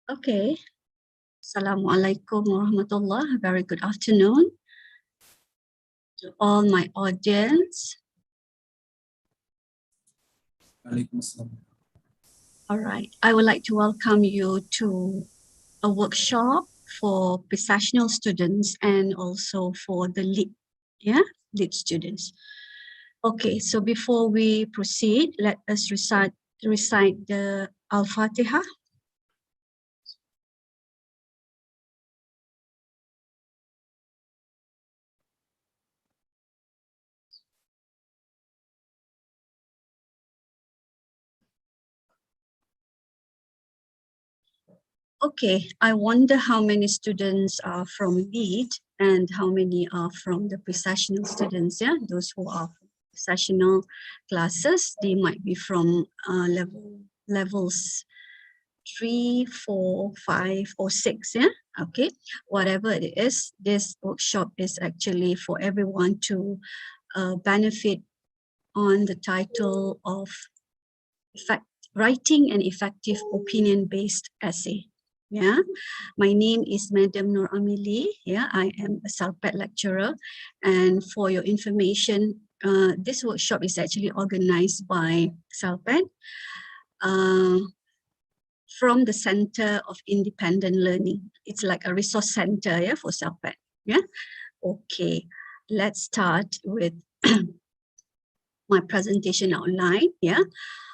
Okay. Assalamualaikum warahmatullah. Very good afternoon to all my audience. All right. I would like to welcome you to a workshop for professional students and also for the lead students. Okay, so before we proceed, let us recite the Al-Fatiha. Okay, I wonder how many students are from lead and how many are from the professional students. Yeah, those who are professional classes, they might be from levels 3, 4, 5, or 6. Yeah, okay, whatever it is, this workshop is actually for everyone to benefit on the title of Writing an Effective Opinion-Based Essay. Yeah, my name is Madam Nur Amili. Yeah, I am a CILLC lecturer, and for your information, this workshop is actually organized by CILLC from the Center of Independent Learning. It's like a resource center, yeah, for CILLC. Yeah, okay. Let's start with my presentation outline. Yeah.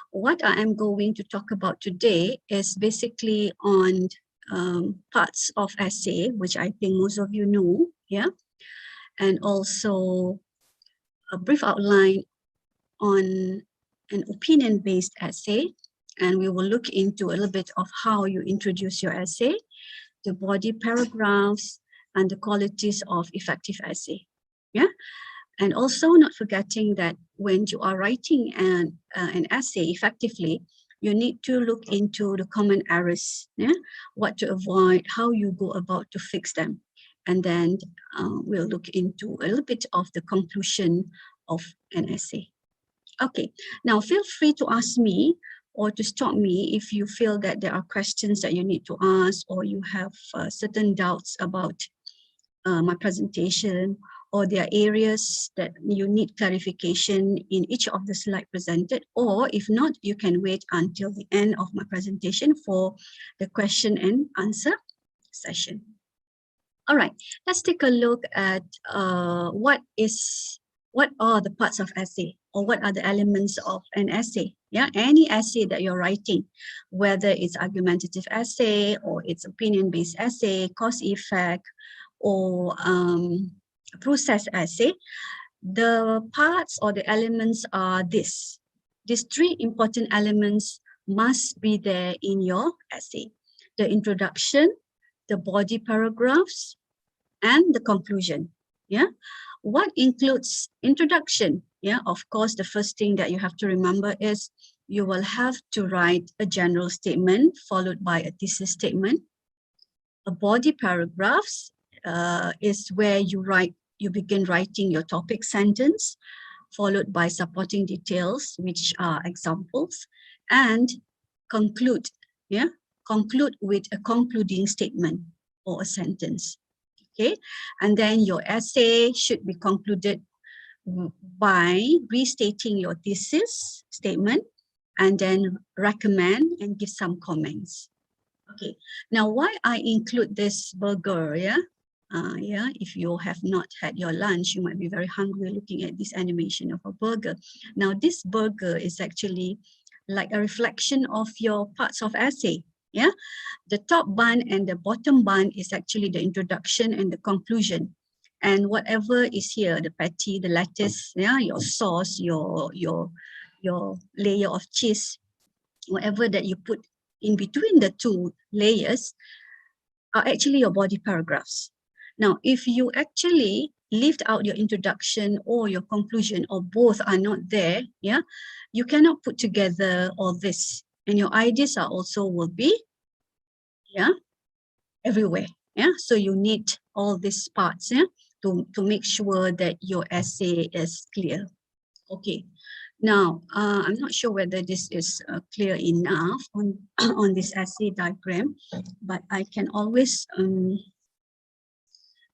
What I am going to talk about today is basically on parts of essay, which I think most of you know, yeah, and also a brief outline on an opinion-based essay, and we will look into a little bit of how you introduce your essay, the body paragraphs, and the qualities of effective essay, yeah. And also not forgetting that when you are writing an essay effectively, you need to look into the common errors, yeah? What to avoid, how you go about to fix them. And then we'll look into a little bit of the conclusion of an essay. Okay, now feel free to ask me or to stop me if you feel that there are questions that you need to ask or you have certain doubts about my presentation, or there are areas that you need clarification in each of the slides presented, or if not, you can wait until the end of my presentation for the question and answer session. All right, let's take a look at what are the parts of essay, or what are the elements of an essay. Yeah, any essay that you're writing, whether it's argumentative essay or it's opinion-based essay, cause effect, or process essay, the parts or the elements are this. These three important elements must be there in your essay: the introduction, the body paragraphs, and the conclusion. Yeah, what includes introduction? Yeah, of course, the first thing that you have to remember is you will have to write a general statement followed by a thesis statement. A body paragraphs is where you begin writing your topic sentence, followed by supporting details, which are examples, and conclude with a concluding statement or a sentence. Okay, and then your essay should be concluded by restating your thesis statement and then recommend and give some comments. Okay, now why I include this burger, yeah? If you have not had your lunch, you might be very hungry looking at this animation of a burger. Now, this burger is actually like a reflection of your parts of essay, yeah? The top bun and the bottom bun is actually the introduction and the conclusion. And whatever is here, the patty, the lettuce, yeah, your sauce, your layer of cheese, whatever that you put in between the two layers are actually your body paragraphs. Now, if you actually leave out your introduction or your conclusion, or both are not there, yeah, you cannot put together all this, and your ideas are also will be, yeah, everywhere. Yeah, so you need all these parts, yeah, to make sure that your essay is clear. Okay, Now, I'm not sure whether this is clear enough on, on this essay diagram, but I can always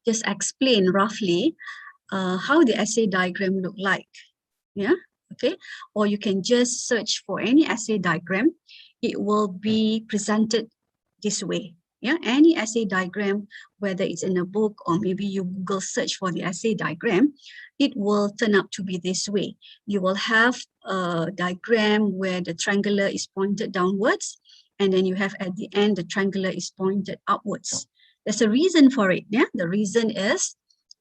just explain roughly how the essay diagram look like. Yeah, okay. Or you can just search for any essay diagram. It will be presented this way. Yeah, any essay diagram, whether it's in a book or maybe you Google search for the essay diagram, it will turn out to be this way. You will have a diagram where the triangular is pointed downwards, and then you have at the end, the triangular is pointed upwards. There's a reason for it. Yeah, the reason is,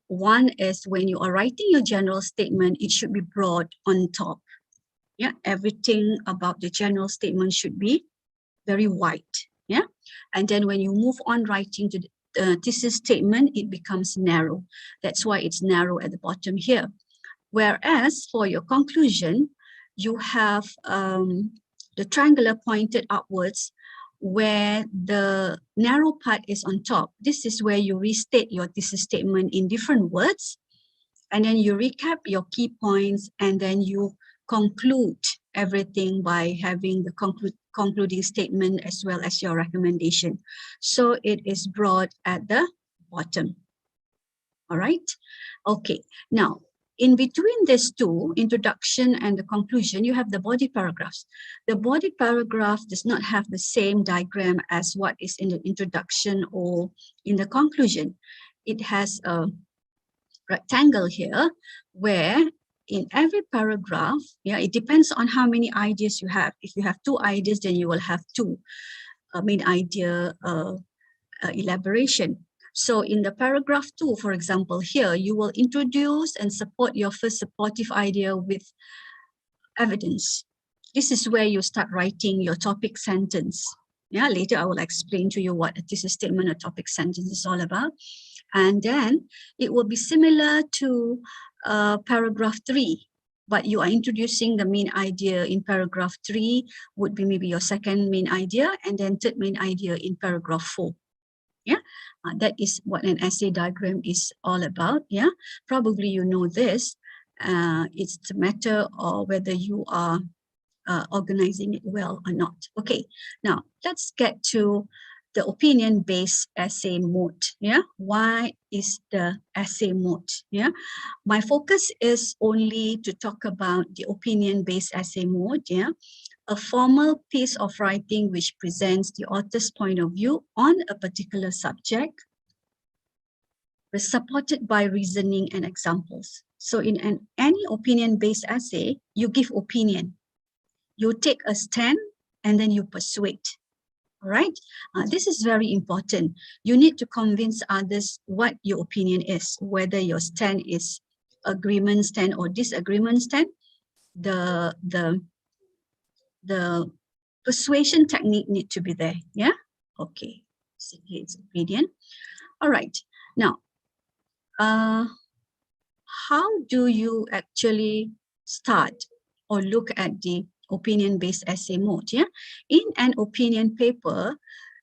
one is when you are writing your general statement, it should be broad on top. Yeah, everything about the general statement should be very wide. Yeah, and then when you move on writing to the thesis statement, it becomes narrow. That's why it's narrow at the bottom here. Whereas for your conclusion, you have the triangular pointed upwards, where the narrow part is on top. This is where you restate your thesis statement in different words, and then you recap your key points, and then you conclude everything by having the concluding statement as well as your recommendation. So it is broad at the bottom. All right. Okay. Now, in between these two, introduction and the conclusion, you have the body paragraphs. The body paragraph does not have the same diagram as what is in the introduction or in the conclusion. It has a rectangle here where in every paragraph, yeah, it depends on how many ideas you have. If you have 2 ideas, then you will have 2 main idea elaboration. So in the paragraph 2, for example, here, you will introduce and support your first supportive idea with evidence. This is where you start writing your topic sentence. Yeah, later I will explain to you what a thesis statement or topic sentence is all about. And then it will be similar to paragraph 3, but you are introducing the main idea in paragraph 3 would be maybe your second main idea, and then third main idea in paragraph 4. Yeah, that is what an essay diagram is all about. Yeah, probably you know this. It's a matter of whether you are organizing it well or not. Okay, now let's get to the opinion-based essay mode. Yeah, why is the essay mode? Yeah, my focus is only to talk about the opinion-based essay mode. Yeah, a formal piece of writing which presents the author's point of view on a particular subject, is supported by reasoning and examples. So in any opinion-based essay, you give opinion. You take a stand and then you persuade. All right, this is very important. You need to convince others what your opinion is, whether your stand is agreement stand or disagreement stand. The persuasion technique need to be there. Yeah, okay, so here it's opinion. All right, now how do you actually start or look at the opinion-based essay mode? Yeah, in an opinion paper,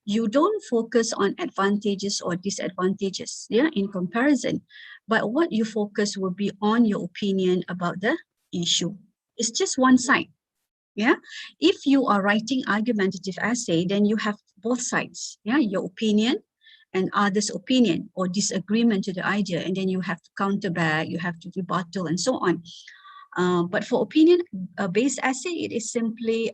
you don't focus on advantages or disadvantages, yeah, in comparison, but what you focus will be on your opinion about the issue. It's just one side. Yeah, if you are writing argumentative essay, then you have both sides. Yeah, your opinion and others' opinion or disagreement to the idea, and then you have to counter back, you have to rebuttal, and so on. But for opinion-based essay, it is simply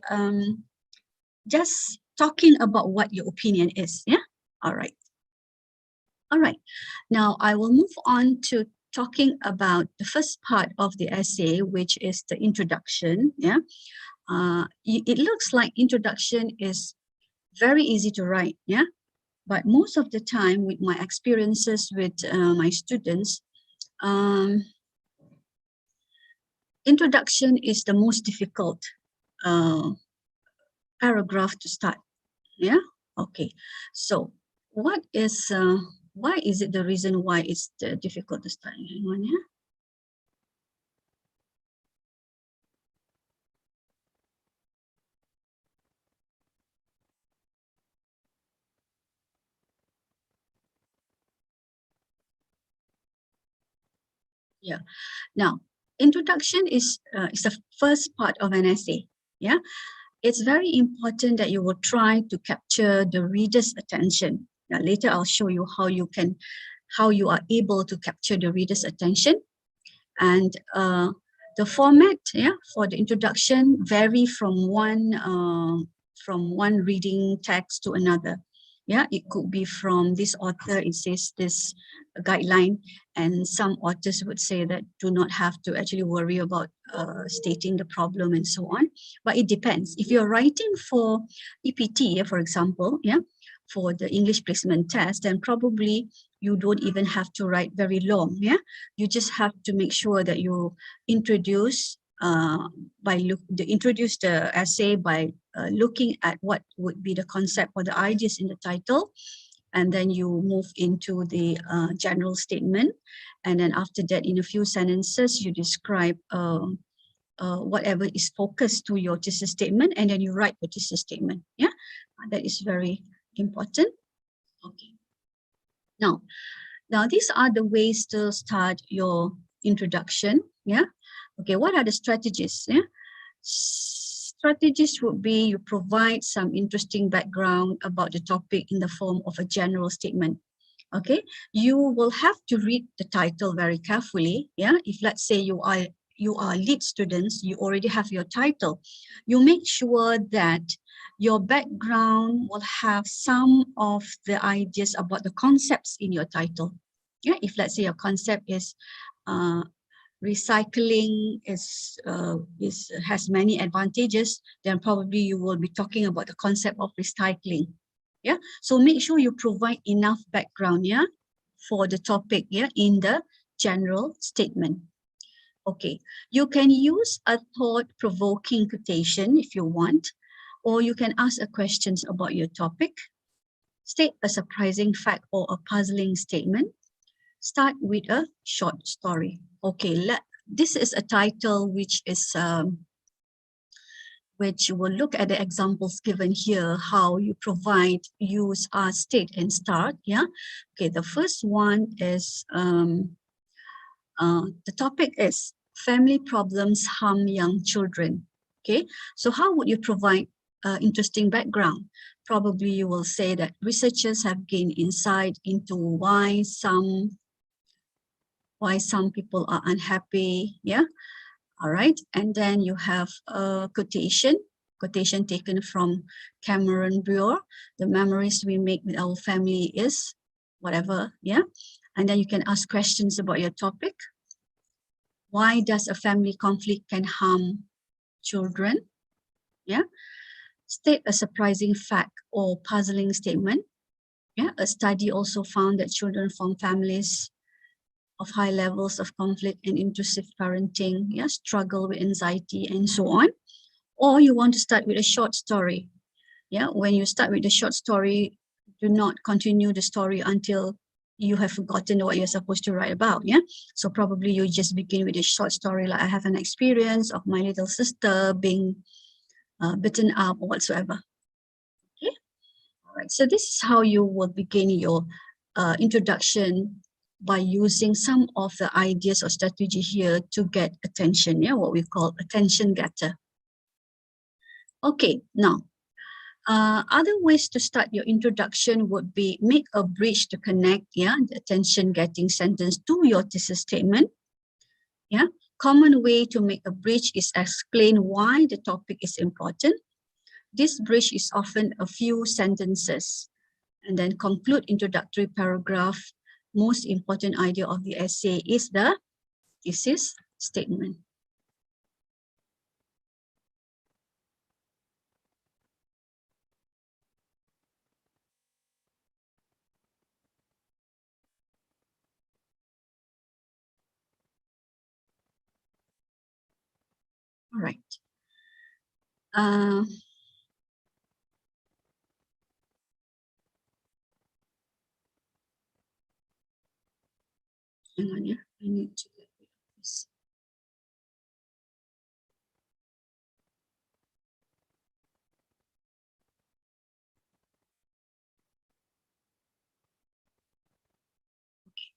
just talking about what your opinion is. Yeah, all right. All right, now I will move on to talking about the first part of the essay, which is the introduction. Yeah, it looks like introduction is very easy to write. Yeah, but most of the time with my experiences with my students, introduction is the most difficult paragraph to start. Yeah, okay. So what is, why is it the reason why it's difficult to start? Anyone, yeah? Yeah, now Introduction is the first part of an essay. Yeah, it's very important that you will try to capture the reader's attention. Now, later I'll show you how you are able to capture the reader's attention. And the format, yeah, for the introduction vary from one reading text to another. Yeah, it could be from this author, it says this guideline, and some authors would say that do not have to actually worry about stating the problem and so on. But it depends. If you're writing for EPT, for example, yeah, for the English placement test, then probably you don't even have to write very long. Yeah, you just have to make sure that you introduce introduce the essay by looking at what would be the concept or the ideas in the title, and then you move into the general statement, and then after that, in a few sentences, you describe whatever is focused to your thesis statement, and then you write your thesis statement. Yeah, that is very important. Okay. Now these are the ways to start your introduction. Yeah. Okay, what are the strategies? Yeah. Strategies would be you provide some interesting background about the topic in the form of a general statement. Okay, you will have to read the title very carefully. Yeah, if let's say you are lead students, you already have your title. You make sure that your background will have some of the ideas about the concepts in your title. Yeah, if let's say your concept is recycling has many advantages, then probably you will be talking about the concept of recycling. Yeah, so make sure you provide enough background, yeah, for the topic, yeah, in the general statement. Okay, you can use a thought-provoking quotation if you want, or you can ask a questions about your topic, state a surprising fact or a puzzling statement, start with a short story. Okay, this is a title which will look at the examples given here, how you provide, use, state, and start. Yeah. Okay, the first one is, the topic is family problems harm young children. Okay, so how would you provide interesting background? Probably you will say that researchers have gained insight into why some people are unhappy. Yeah. All right, and then you have a quotation taken from Cameron Brewer. The memories we make with our family is whatever. Yeah, and then you can ask questions about your topic. Why does a family conflict can harm children? Yeah, state a surprising fact or puzzling statement. Yeah, a study also found that children from families of high levels of conflict and intrusive parenting, yeah, struggle with anxiety and so on. Or you want to start with a short story. Yeah, when you start with a short story, do not continue the story until you have forgotten what you're supposed to write about. Yeah, so probably you just begin with a short story like, I have an experience of my little sister being bitten up or whatsoever. Okay, all right, so this is how you will begin your introduction, by using some of the ideas or strategy here to get attention. Yeah, what we call attention getter. Okay, now other ways to start your introduction would be make a bridge to connect, yeah, the attention getting sentence to your thesis statement. Yeah, common way to make a bridge is explain why the topic is important. This bridge is often a few sentences, and then conclude introductory paragraph. Most important idea of the essay is the thesis statement. All right. Hang on, yeah, I need to get rid of this. Okay.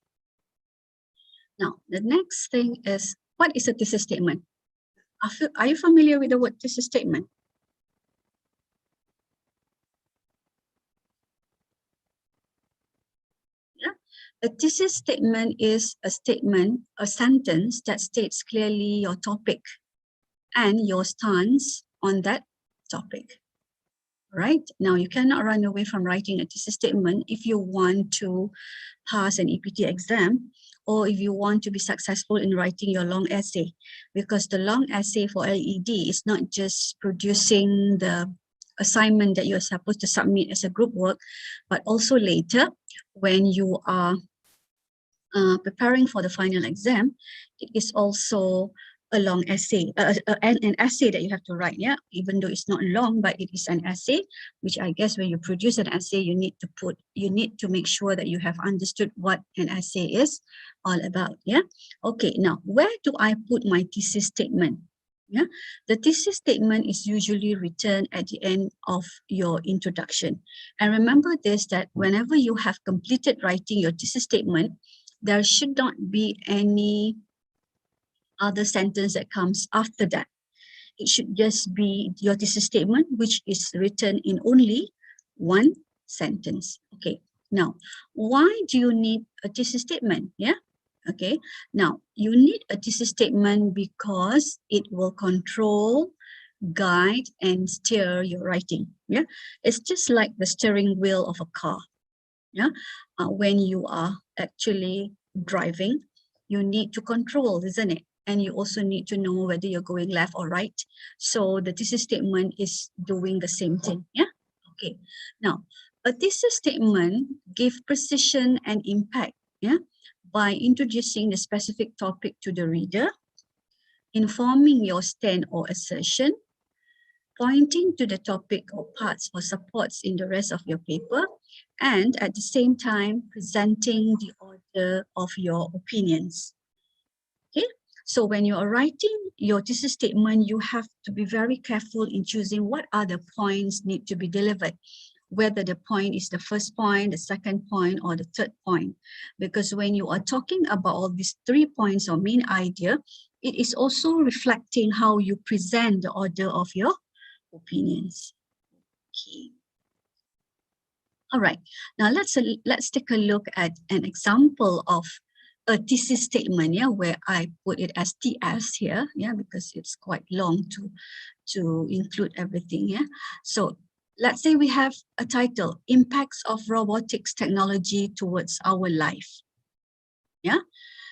Now, the next thing is What is a thesis statement? Are you familiar with the word thesis statement? Yeah. A thesis statement is a statement, a sentence that states clearly your topic and your stance on that topic. Right? Now, you cannot run away from writing a thesis statement if you want to pass an EPT exam, or if you want to be successful in writing your long essay, because the long essay for LED is not just producing the assignment that you're supposed to submit as a group work, but also later when you are preparing for the final exam, it is also a long essay, an essay that you have to write, yeah, even though it's not long, but it is an essay, which I guess when you produce an essay, you need to make sure that you have understood what an essay is all about, yeah. Okay, now where do I put my thesis statement? Yeah, the thesis statement is usually written at the end of your introduction. And remember this, that whenever you have completed writing your thesis statement, there should not be any other sentence that comes after that. It should just be your thesis statement, which is written in only one sentence. Okay, now, why do you need a thesis statement? Yeah, okay, now you need a thesis statement because it will control, guide, and steer your writing. Yeah, it's just like the steering wheel of a car. Yeah, when you are actually driving, you need to control, isn't it? And you also need to know whether you're going left or right. So the thesis statement is doing the same thing. Yeah. Okay. Now, a thesis statement gives precision and impact. Yeah. By introducing the specific topic to the reader, informing your stand or assertion, pointing to the topic or parts or supports in the rest of your paper, and at the same time presenting the order of your opinions. Okay, so when you are writing your thesis statement, you have to be very careful in choosing what are the points need to be delivered, whether the point is the first point, the second point, or the third point. Because when you are talking about all these 3 points or main idea, it is also reflecting how you present the order of your opinions. Okay. All right. Now let's take a look at an example of a thesis statement. Yeah, where I put it as TS here. Yeah, because it's quite long to include everything. Yeah. So let's say we have a title: Impacts of Robotics Technology Towards Our Life. Yeah.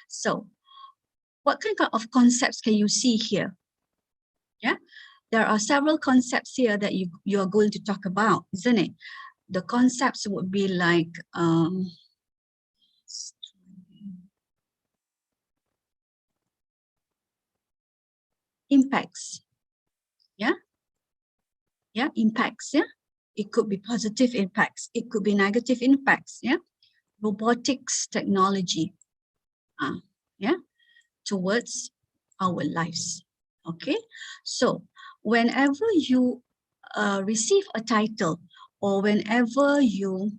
So what kind of concepts can you see here? Yeah. There are several concepts here that you are going to talk about, isn't it? The concepts would be like impacts. Yeah, yeah, impacts. Yeah, it could be positive impacts, it could be negative impacts. Yeah, robotics technology. Yeah, towards our lives. Okay, so whenever you receive a title, or whenever you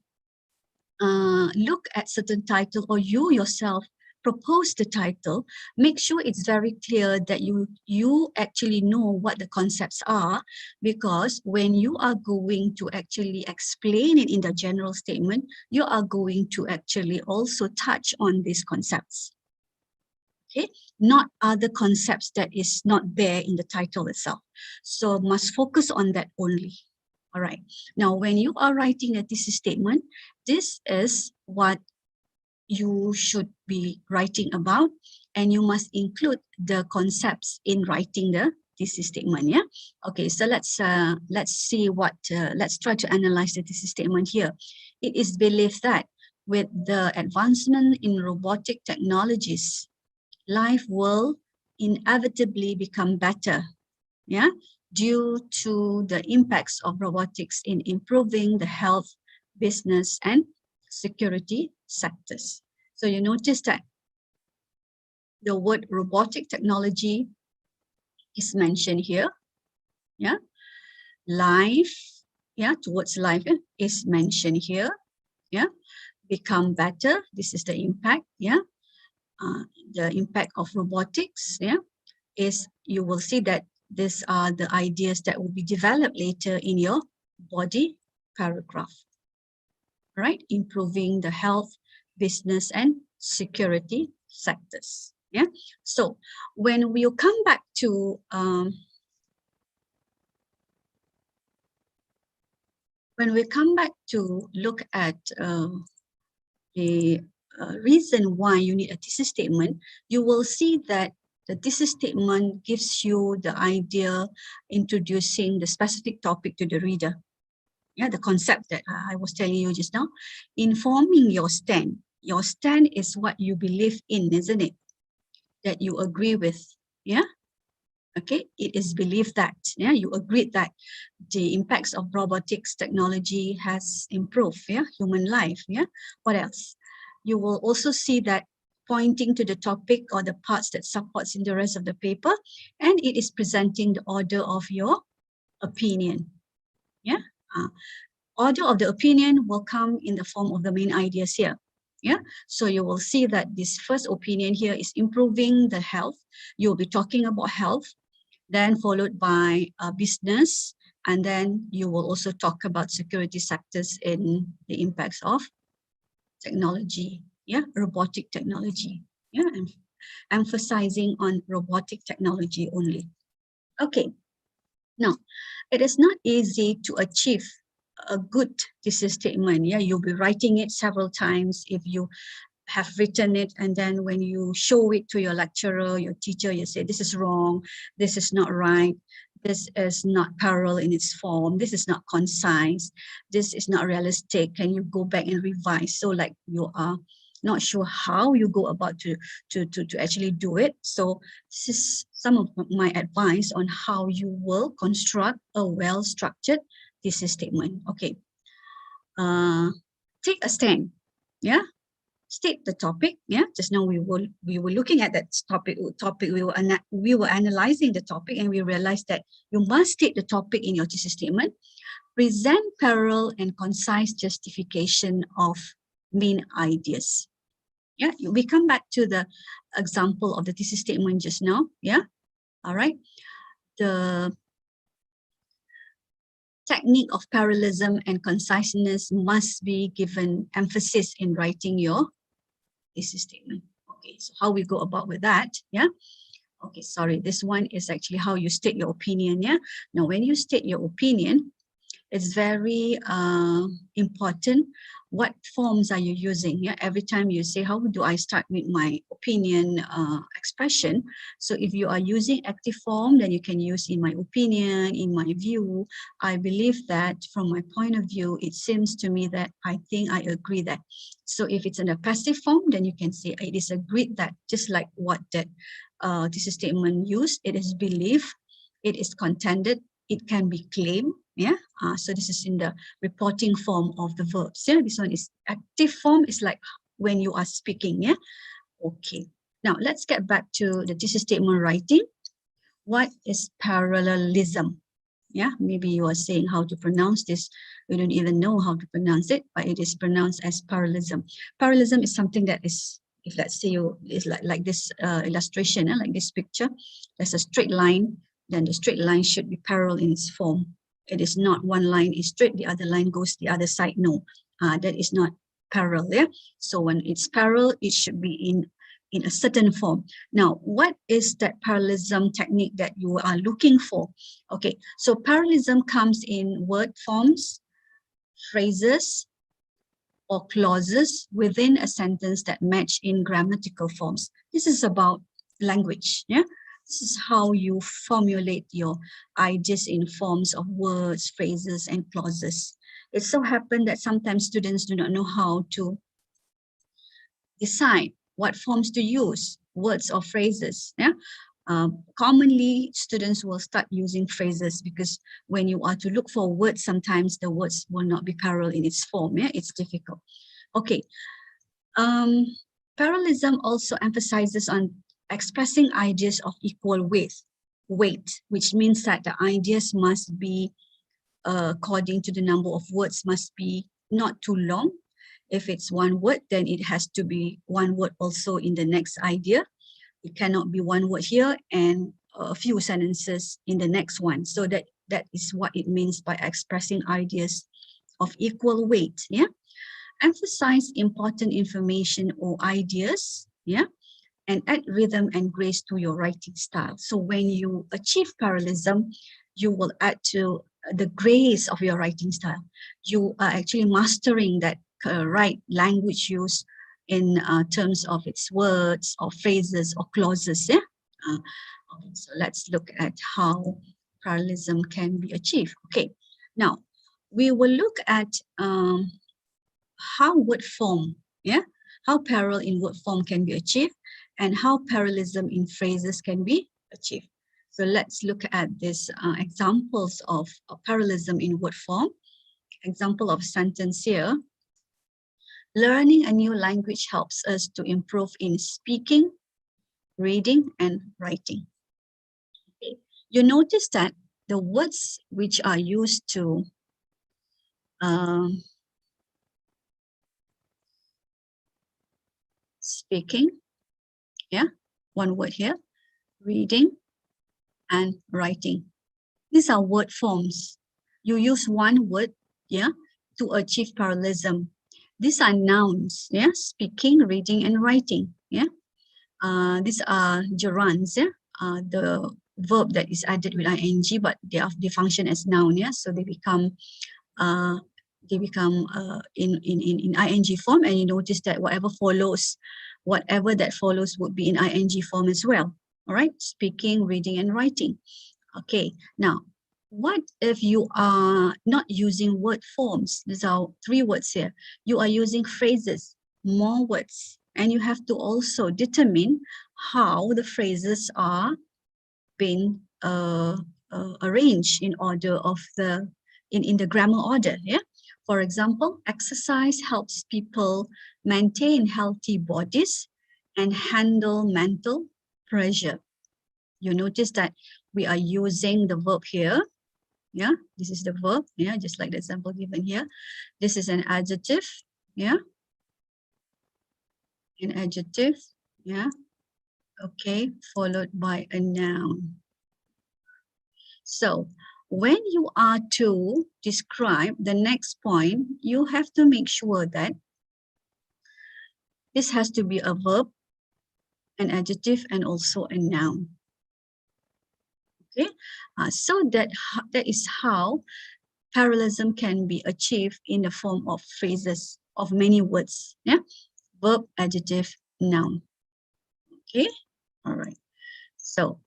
look at certain title, or you yourself propose the title, make sure it's very clear that you actually know what the concepts are, because when you are going to actually explain it in the general statement, you are going to actually also touch on these concepts. Okay, not other concepts that is not there in the title itself. So must focus on that only. All right. Now, when you are writing a thesis statement, this is what you should be writing about, and you must include the concepts in writing the thesis statement. Yeah. Okay. So let's see what let's try to analyze the thesis statement here. It is believed that with the advancement in robotic technologies, life will inevitably become better. Yeah, due to the impacts of robotics in improving the health, business, and security sectors. So you notice that the word robotic technology is mentioned here. Yeah, life, yeah, towards life is mentioned here. Yeah, become better. This is the impact. Yeah, the impact of robotics, yeah, is you will see that these are the ideas that will be developed later in your body paragraph, right? Improving the health, business, and security sectors. Yeah. So when we come back to look at the reason why you need a thesis statement, you will see that the thesis statement gives you the idea, introducing the specific topic to the reader. Yeah, the concept that I was telling you just now, informing your stand. Your stand is what you believe in, isn't it? That you agree with, yeah? Okay, it is believed that, yeah, you agreed that the impacts of robotics technology has improved, yeah, human life, yeah? What else? You will also see that pointing to the topic or the parts that supports in the rest of the paper, and it is presenting the order of your opinion, yeah? Order of the opinion will come in the form of the main ideas here. Yeah, so you will see that this first opinion here is improving the health. You'll be talking about health, then followed by business, and then you will also talk about security sectors in the impacts of technology. Yeah, robotic technology. Yeah, and emphasizing on robotic technology only. Okay, now it is not easy to achieve a good thesis statement. Yeah, you'll be writing it several times if you have written it, and then when you show it to your lecturer, your teacher, you say this is wrong, this is not right, this is not parallel in its form, this is not concise, this is not realistic. Can you go back and revise? So like you are not sure how you go about to actually do it. So this is some of my advice on how you will construct a well-structured thesis statement. Okay, take a stand. Yeah, state the topic. Yeah, just now we were looking at that topic. We were analyzing the topic, and we realized that you must state the topic in your thesis statement. Present parallel and concise justification of main ideas. Yeah, we come back to the example of the thesis statement just now. Yeah, all right. The technique of parallelism and conciseness must be given emphasis in writing your thesis statement. Okay, so how we go about with that? Yeah. Okay, sorry, this one is actually how you state your opinion. Yeah. Now, when you state your opinion, it's very important. What forms are you using? Yeah, every time you say, how do I start with my opinion expression? So if you are using active form, then you can use in my opinion, in my view. I believe that from my point of view, it seems to me that I think I agree that. So if it's in a passive form, then you can say it is agreed that, just like what that thesis statement used. It is believed, it is contended, it can be claimed. Yeah, so this is in the reporting form of the verbs. Yeah, this one is active form. It's like when you are speaking. Yeah, okay. Now let's get back to the thesis statement writing. What is parallelism? Yeah, maybe you are saying how to pronounce this. We don't even know how to pronounce it, but it is pronounced as parallelism. Parallelism is something that is, if let's say you is like this illustration, like this picture, there's a straight line, then the straight line should be parallel in its form. It is not one line is straight, the other line goes the other side. No, that is not parallel. Yeah. So when it's parallel, it should be in a certain form. Now, what is that parallelism technique that you are looking for? Okay, so parallelism comes in word forms, phrases, or clauses within a sentence that match in grammatical forms. This is about language. Yeah. This is how you formulate your ideas in forms of words, phrases, and clauses. It so happens that sometimes students do not know how to decide what forms to use, words or phrases. Yeah. Commonly, students will start using phrases because when you are to look for words, sometimes the words will not be parallel in its form. Yeah, it's difficult. Okay. Parallelism also emphasizes on expressing ideas of equal weight, which means that the ideas must be, according to the number of words, must be not too long If it's one word, then it has to be one word also in the next idea. It cannot be one word here and a few sentences in the next one. So that is what it means by expressing ideas of equal weight. Yeah. Emphasize important information or ideas. Yeah. And add rhythm and grace to your writing style. So when you achieve parallelism, you will add to the grace of your writing style. You are actually mastering that right language use in terms of its words or phrases or clauses. Yeah. Okay, so let's look at how parallelism can be achieved. Okay, now we will look at how word form, yeah, how parallel in word form can be achieved, and how parallelism in phrases can be achieved. So let's look at these examples of parallelism in word form. Example of sentence here. Learning a new language helps us to improve in speaking, reading, and writing. Okay. You notice that the words which are used to speaking, yeah, one word here, reading, and writing. These are word forms. You use one word, yeah, to achieve parallelism. These are nouns, yeah, speaking, reading, and writing, yeah. These are gerunds, yeah, the verb that is added with ing, but they function as noun, yeah, so they become in ing form, and you notice that whatever that follows would be in ing form as well. All right, speaking, reading, and writing. Okay, now what if you are not using word forms? These are 3 words here. You are using phrases, more words, and you have to also determine how the phrases are being arranged in order of in the grammar order. Yeah. For example, exercise helps people maintain healthy bodies and handle mental pressure. You notice that we are using the verb here. Yeah, this is the verb. Yeah, just like the example given here. This is an adjective. Yeah, an adjective. Yeah, okay, followed by a noun. So when you are to describe the next point, you have to make sure that this has to be a verb, an adjective, and also a noun. Okay, so that is how parallelism can be achieved in the form of phrases of many words. Yeah, verb, adjective, noun. Okay, all right. So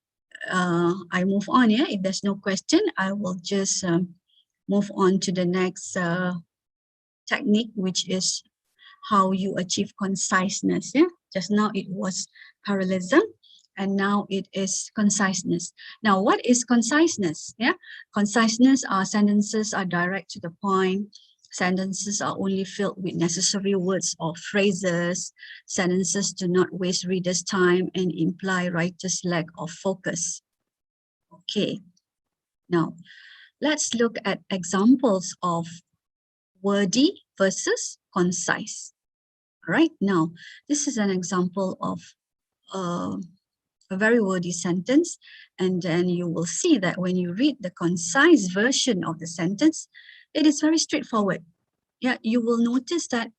I move on. Yeah, if there's no question, I will just move on to the next technique, which is how you achieve conciseness. Yeah, just now it was parallelism, and now it is conciseness. Now, what is conciseness? Yeah, conciseness are sentences are direct to the point. Sentences are only filled with necessary words or phrases. Sentences do not waste readers' time and imply writers' lack of focus. Okay, now let's look at examples of wordy versus concise. All right, now this is an example of a very wordy sentence, and then you will see that when you read the concise version of the sentence, it is very straightforward. Yeah, you will notice that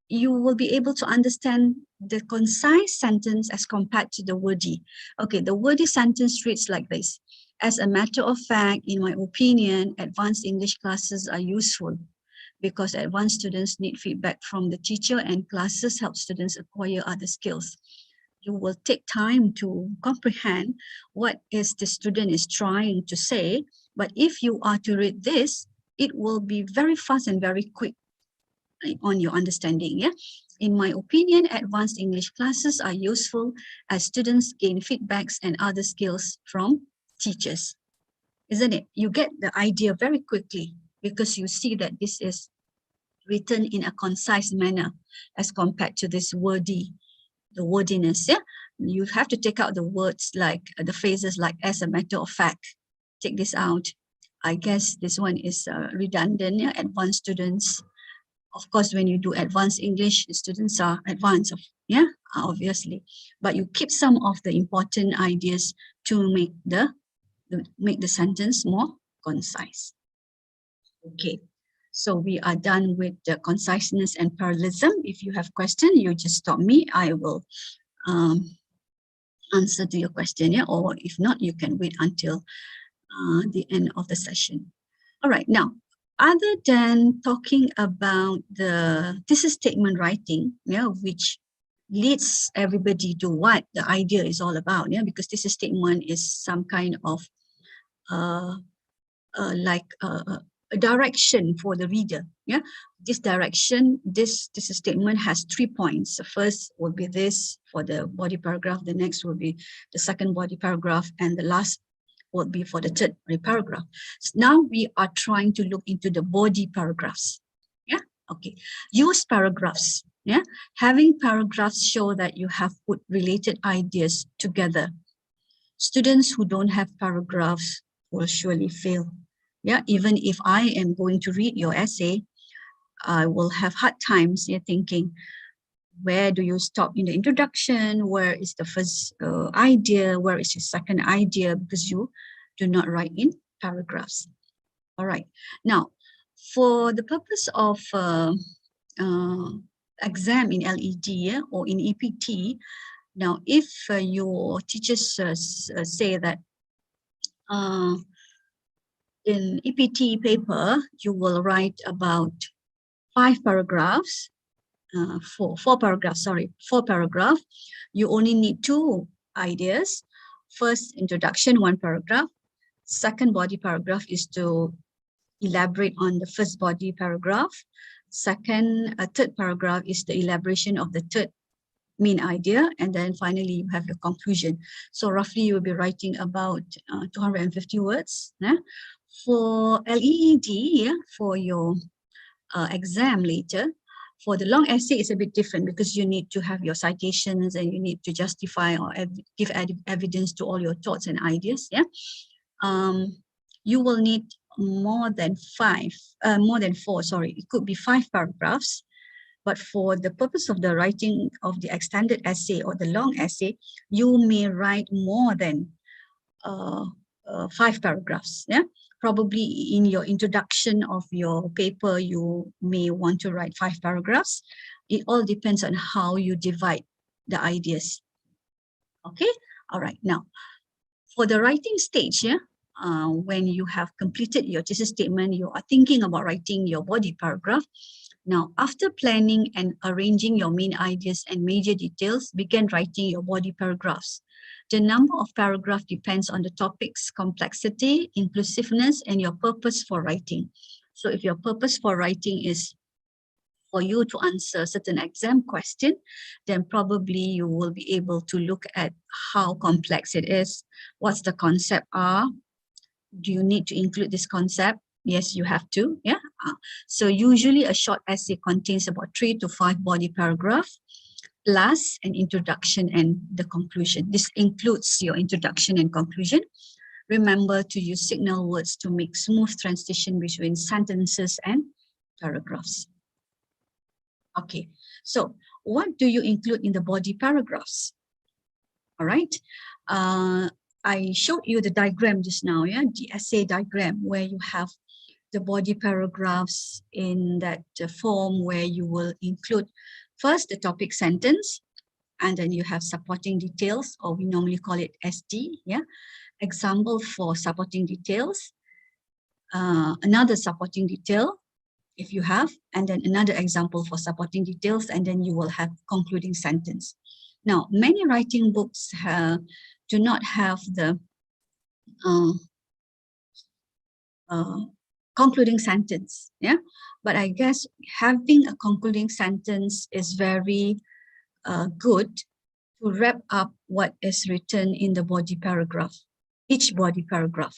you will be able to understand the concise sentence as compared to the wordy. Okay, the wordy sentence reads like this. As a matter of fact, in my opinion, advanced English classes are useful because advanced students need feedback from the teacher and classes help students acquire other skills. You will take time to comprehend what is the student is trying to say, but if you are to read this, it will be very fast and very quick on your understanding. Yeah. In my opinion, advanced English classes are useful as students gain feedbacks and other skills from teachers. Isn't it? You get the idea very quickly because you see that this is written in a concise manner as compared to this the wordiness. Yeah, you have to take out the words like the phrases like as a matter of fact. Take this out. I guess this one is redundant. Yeah? Advanced students Of course, when you do advanced English, the students are advanced, obviously. But you keep some of the important ideas to make the sentence more concise. Okay, so we are done with the conciseness and parallelism. If you have question, you just stop me. I will answer to your question, or if not, you can wait until the end of the session. All right, now, other than talking about the thesis statement writing, which leads everybody to what the idea is all about, because thesis statement is some kind of a direction for the reader. This direction, this statement has 3 points. The first will be this for the body paragraph, the next will be the second body paragraph, and the last would be for the third body paragraph. So now we are trying to look into the body paragraphs. Okay, use paragraphs. Having paragraphs show that you have put related ideas together. Students who don't have paragraphs will surely fail. Even if I am going to read your essay, I will have hard times thinking, where do you stop in the introduction? Where is the first idea? Where is the second idea? Because you do not write in paragraphs. All right. Now, for the purpose of exam in LED or in EPT, now if your teachers say that in EPT paper, you will write about 5 paragraphs, 4 paragraphs, 4 paragraphs. You only need 2 ideas. First, introduction, 1 paragraph. Second body paragraph is to elaborate on the first body paragraph. Third paragraph is the elaboration of the third main idea, and then finally you have your conclusion. So roughly you will be writing about 250 words. For LEED, for your exam later, for the long essay, it's a bit different because you need to have your citations and you need to justify or give evidence to all your thoughts and ideas. You will need more than 4. It could be 5 paragraphs. But for the purpose of the writing of the extended essay or the long essay, you may write more than 5 paragraphs. Probably in your introduction of your paper, you may want to write 5 paragraphs. It all depends on how you divide the ideas. Okay, all right. Now, for the writing stage, when you have completed your thesis statement, you are thinking about writing your body paragraph. Now, after planning and arranging your main ideas and major details, begin writing your body paragraphs. The number of paragraphs depends on the topic's complexity, inclusiveness, and your purpose for writing. So if your purpose for writing is for you to answer a certain exam question, then probably you will be able to look at how complex it is, what's the concept are, do you need to include this concept? Yes, you have to. So usually a short essay contains about 3 to 5 body paragraphs, plus an introduction and the conclusion. This includes your introduction and conclusion. Remember to use signal words to make smooth transition between sentences and paragraphs. Okay, so what do you include in the body paragraphs? All right. I showed you the diagram just now, the essay diagram, where you have the body paragraphs in that form where you will include first the topic sentence, and then you have supporting details, or we normally call it SD, example for supporting details, another supporting detail if you have, and then another example for supporting details, and then you will have concluding sentence. Now, many writing books do not have the concluding sentence, but I guess having a concluding sentence is very good to wrap up what is written in the body paragraph, each body paragraph.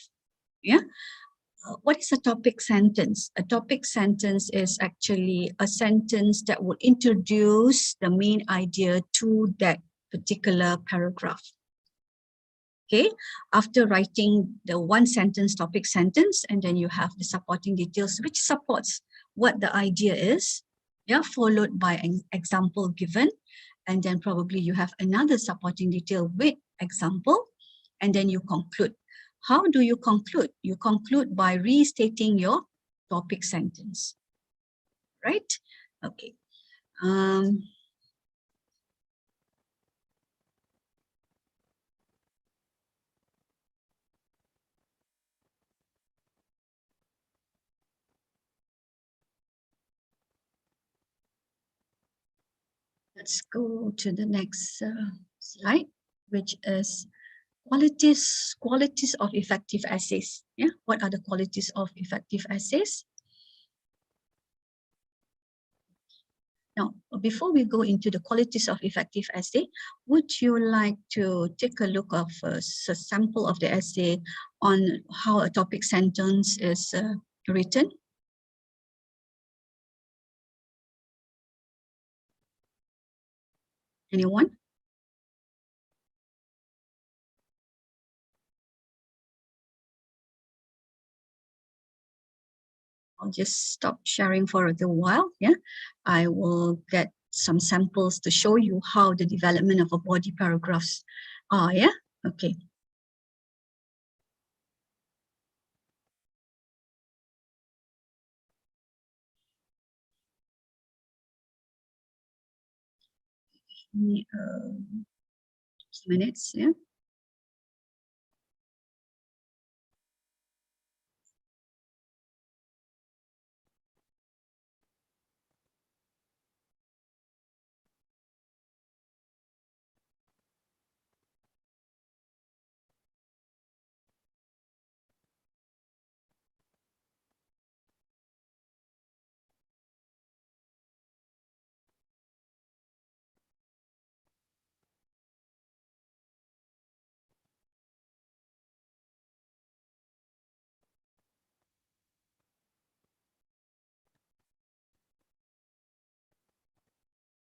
What is a topic sentence? A topic sentence is actually a sentence that will introduce the main idea to that particular paragraph. Okay, after writing the one sentence topic sentence, and then you have the supporting details, which supports what the idea is. yeah, followed by an example given, and then probably you have another supporting detail with example, and then you conclude. How do you conclude? You conclude by restating your topic sentence, right? Okay. Let's go to the next slide, which is qualities of effective essays. Yeah, what are the qualities of effective essays? Now, before we go into the qualities of effective essay, would you like to take a look of a sample of the essay on how a topic sentence is written? Anyone? I'll just stop sharing for a little while. Yeah, I will get some samples to show you how the development of a body paragraphs are. Yeah, okay. Minutes. Yeah.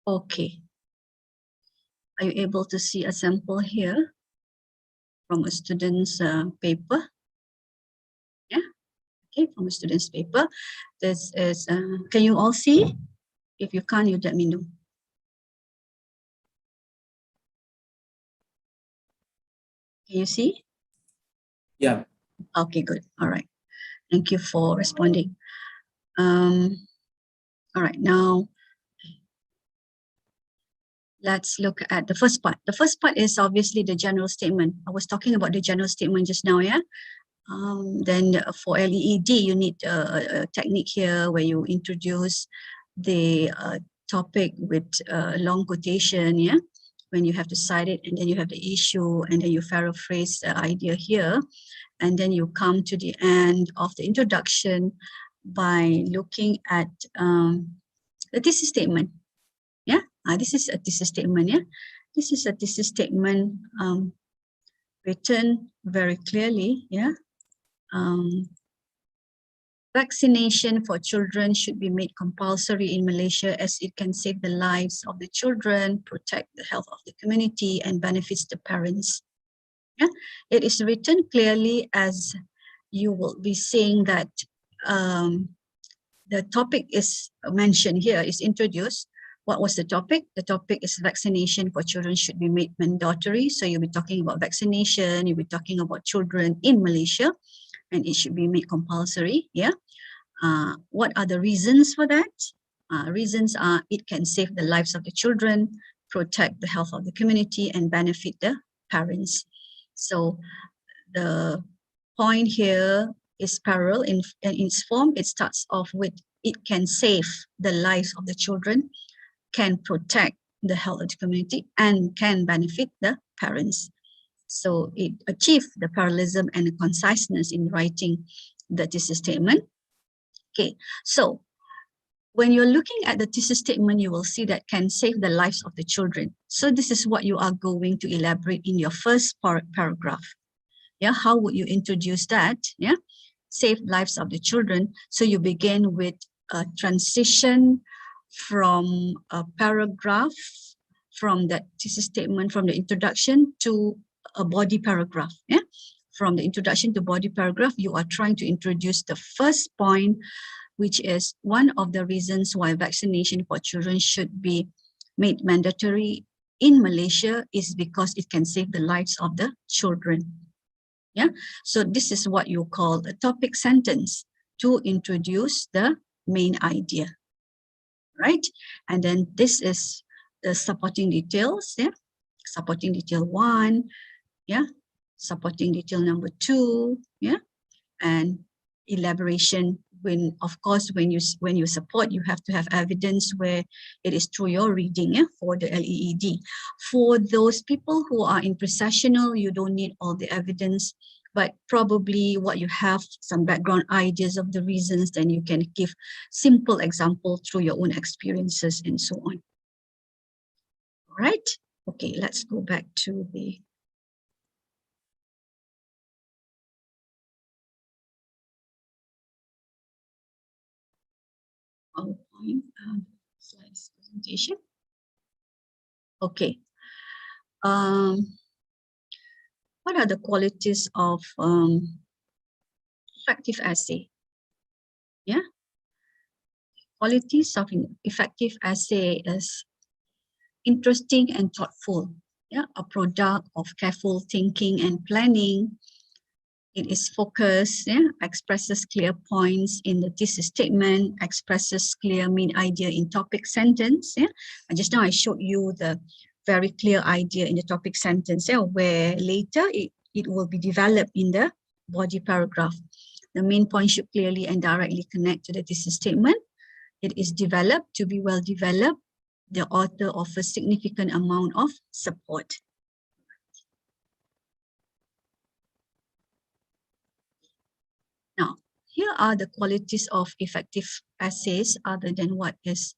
Okay. Are you able to see a sample here from a student's paper? Yeah. Okay, from a student's paper. This is, can you all see? If you can't, you let me know. Can you see? Yeah. Okay, good. All right. Thank you for responding. All right, now let's look at the first part. The first part is obviously the general statement. I was talking about the general statement just now, yeah? Then for LEED, you need a technique here where you introduce the topic with a long quotation, yeah? When you have to cite it, and then you have the issue, and then you paraphrase the idea here, and then you come to the end of the introduction by looking at the thesis statement. Yeah, this is a thesis statement. Yeah, this is a thesis statement written very clearly. Yeah, vaccination for children should be made compulsory in Malaysia as it can save the lives of the children, protect the health of the community, and benefits the parents. Yeah, it is written clearly as you will be saying that the topic is mentioned here, is introduced. What was the topic? The topic is vaccination for children should be made mandatory. So you'll be talking about vaccination, you'll be talking about children in Malaysia, and it should be made compulsory. Yeah. What are the reasons for that? Reasons are it can save the lives of the children, protect the health of the community, and benefit the parents. So the point here is parallel in its form. It starts off with it can save the lives of the children, can protect the health of the community, and can benefit the parents. So it achieves the parallelism and the conciseness in writing the thesis statement. Okay, so when you're looking at the thesis statement, you will see that can save the lives of the children. So this is what you are going to elaborate in your first paragraph. Yeah, how would you introduce that? Yeah, save lives of the children. So you begin with a transition from a paragraph, from that thesis statement, from the introduction to a body paragraph. Yeah, from the introduction to body paragraph, you are trying to introduce the first point, which is one of the reasons why vaccination for children should be made mandatory in Malaysia is because it can save the lives of the children. Yeah, so this is what you call a topic sentence to introduce the main idea, right? And then this is the supporting details, yeah, supporting detail 1, yeah, supporting detail number 2, yeah, and elaboration. When, of course, when you support, you have to have evidence where it is through your reading, yeah, for the LEED. For those people who are in pre-sessional, you don't need all the evidence, but probably what you have some background ideas of the reasons, then you can give simple example through your own experiences and so on. All right. Okay, let's go back to the PowerPoint slides presentation. Okay. What are the qualities of effective essay? Yeah. Qualities of an effective essay is interesting and thoughtful. Yeah, a product of careful thinking and planning. It is focused, yeah, expresses clear points in the thesis statement, expresses clear main idea in topic sentence. Yeah, and just now I showed you the very clear idea in the topic sentence, yeah, where later it will be developed in the body paragraph. The main point should clearly and directly connect to the thesis statement. It is developed to be well developed. The author offers significant amount of support. Now, here are the qualities of effective essays other than what is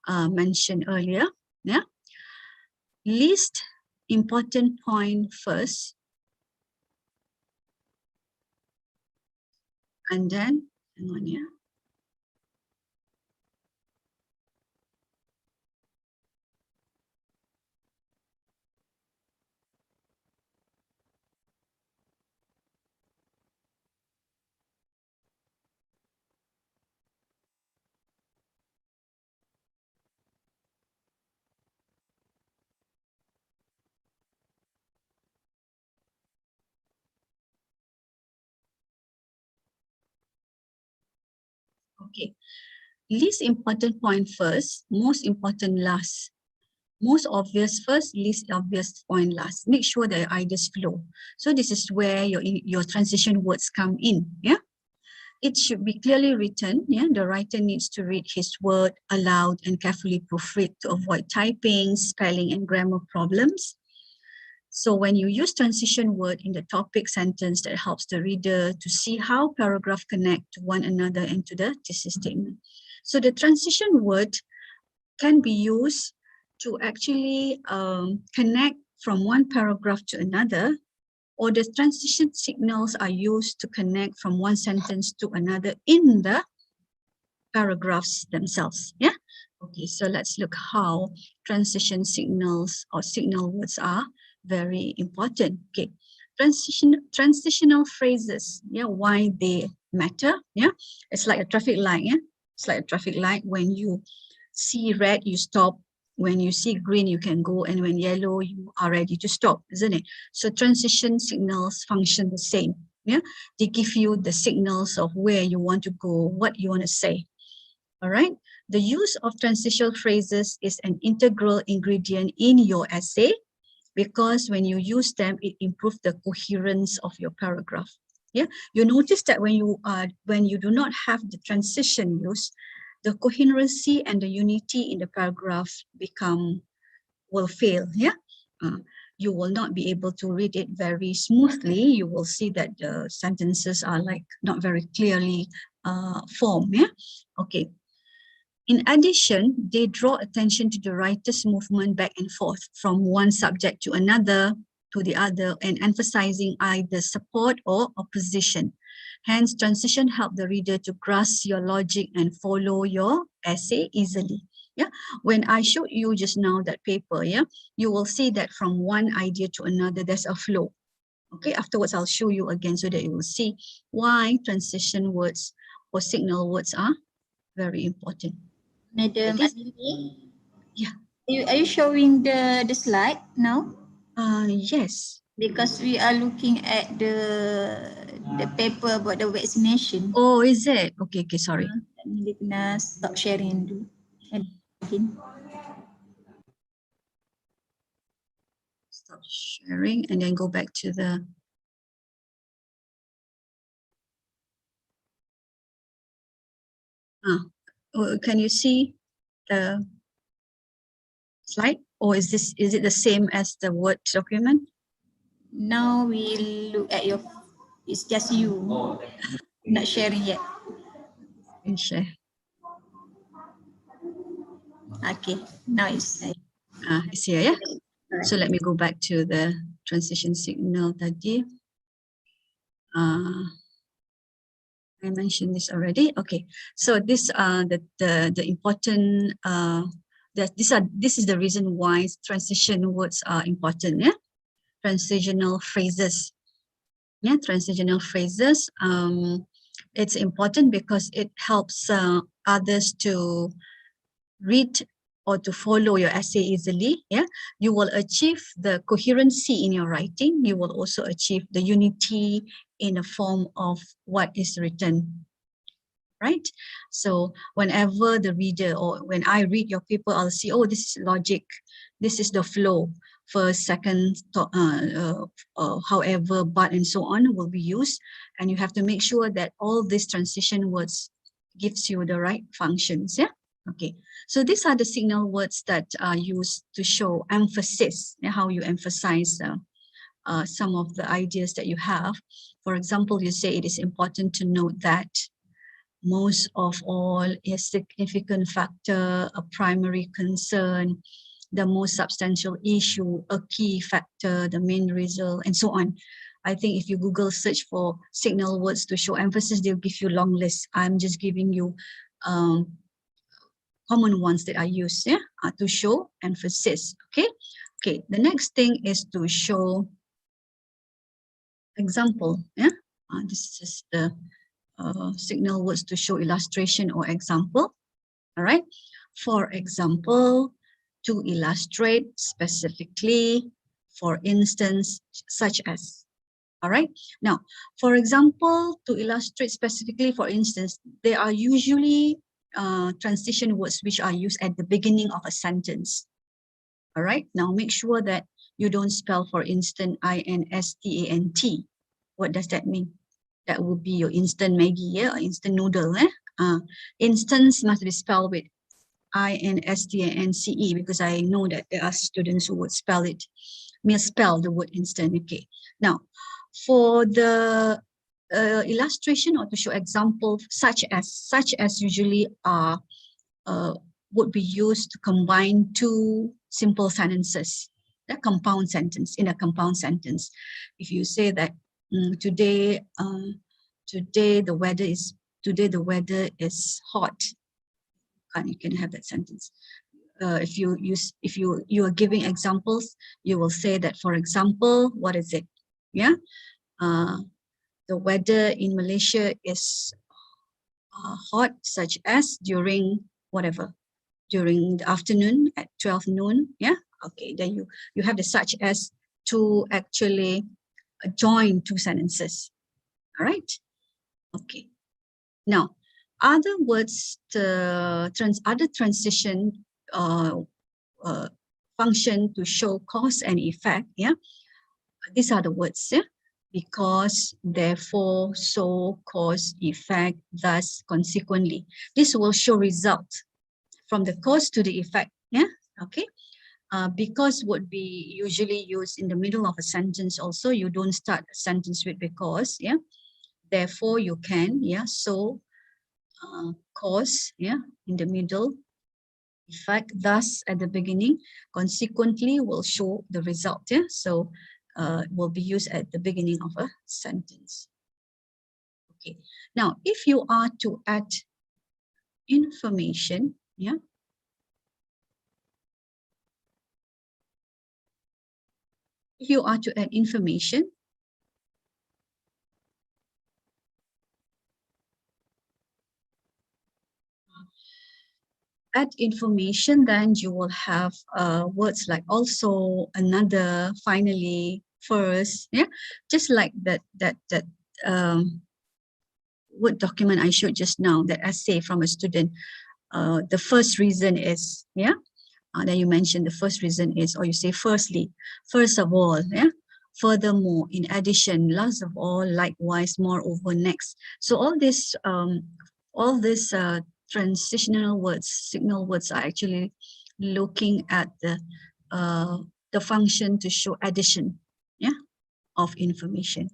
mentioned earlier. Yeah. List important point first, and then, hang on, yeah. Okay, least important point first, most important last. Most obvious first, least obvious point last. Make sure that your ideas flow. So this is where your transition words come in. Yeah, it should be clearly written. Yeah, the writer needs to read his word aloud and carefully proofread to avoid typing, spelling, and grammar problems. So when you use transition word in the topic sentence, that helps the reader to see how paragraph connect to one another and to the thesis statement. So the transition word can be used to actually connect from one paragraph to another, or the transition signals are used to connect from one sentence to another in the paragraphs themselves. Yeah. Okay, so let's look how transition signals or signal words are very important. Okay, transitional phrases. Yeah, why they matter. Yeah, it's like a traffic light. Yeah, it's like a traffic light. When you see red, you stop. When you see green, you can go, and when yellow, you are ready to stop, isn't it? So transition signals function the same. Yeah, they give you the signals of where you want to go, what you want to say. All right. The use of transitional phrases is an integral ingredient in your essay, because when you use them, it improves the coherence of your paragraph. Yeah, you notice that when you do not have the transition use, the coherency and the unity in the paragraph will fail. Yeah, you will not be able to read it very smoothly. You will see that the sentences are like not very clearly formed. Yeah, okay. In addition, they draw attention to the writer's movement back and forth from one subject to another, to the other, and emphasizing either support or opposition. Hence, transition help the reader to grasp your logic and follow your essay easily. Yeah, when I showed you just now that paper, yeah, you will see that from one idea to another, there's a flow. Okay, afterwards I'll show you again so that you will see why transition words or signal words are Very important. Madam This, Adili, yeah. are you showing the slide now? Yes. Because we are looking at the paper about the vaccination. Oh, is it? Okay, sorry. Dia kena stop sharing dulu. Again. Stop sharing and then go back to the can you see the slide, or is it the same as the Word document? Now we look at your, it's just you. Not sharing yet. And share. Okay, now it's It's here, yeah? Right. So let me go back to the transition signal tadi. I mentioned this already. Okay, so this the important this is the reason why transition words are important. Yeah, transitional phrases. Yeah, transitional phrases. It's important because it helps others to read or to follow your essay easily. Yeah, you will achieve the coherency in your writing. You will also achieve the unity in the form of what is written, right? So whenever the reader, or when I read your paper, I'll see, oh, this is logic, this is the flow, first, second, however, but, and so on will be used. And you have to make sure that all these transition words gives you the right functions. Yeah. Okay, so these are the signal words that are used to show emphasis, how you emphasize some of the ideas that you have. For example, you say it is important to note that most of all, a significant factor, a primary concern, the most substantial issue, a key factor, the main result, and so on. I think if you Google search for signal words to show emphasis, they'll give you a long list. I'm just giving you common ones that are used, yeah, to show emphasis. Okay. Okay. The next thing is to show example. Yeah. This is the signal words to show illustration or example. All right. For example, to illustrate specifically, for instance, such as. All right. Now, for example, to illustrate specifically, for instance, there are usually transition words which are used at the beginning of a sentence. All right. Now, make sure that you don't spell, for instance, instant. What does that mean? That would be your instant Maggie, yeah, or instant noodle. Instance must be spelled with INSTANCE, because I know that there are students who would spell it, misspell the word instant. Okay. Now, for the illustration or to show example, such as usually are would be used to combine two simple sentences, a compound sentence, in a compound sentence. If you say that today the weather is hot, and you can have that sentence. If you are giving examples, you will say that, for example, what is it? Yeah, the weather in Malaysia is hot, such as during whatever, during the afternoon at 12 noon. Yeah. Okay. Then you have the such as to actually join two sentences. All right. Okay. Now, other words, other transition function to show cause and effect. Yeah. These are the words. Yeah. Because, therefore, so, cause, effect, thus, consequently. This will show result from the cause to the effect. Yeah. Okay. Because would be usually used in the middle of a sentence. Also, you don't start a sentence with because. Yeah. Therefore, you can. Yeah. So, cause. Yeah. In the middle. Effect, thus, at the beginning. Consequently, will show the result. Yeah. So, will be used at the beginning of a sentence. Okay. Now, if you are to add information, yeah. If you are to add information, add information, then you will have words like also, another, finally, first, yeah, just like that Word document I showed just now, that essay from a student. The first reason is, yeah, then you mention the first reason is, or you say firstly, first of all, yeah, furthermore, in addition, last of all, likewise, moreover, next. So all these transitional words, signal words, are actually looking at the function to show addition, yeah, of information.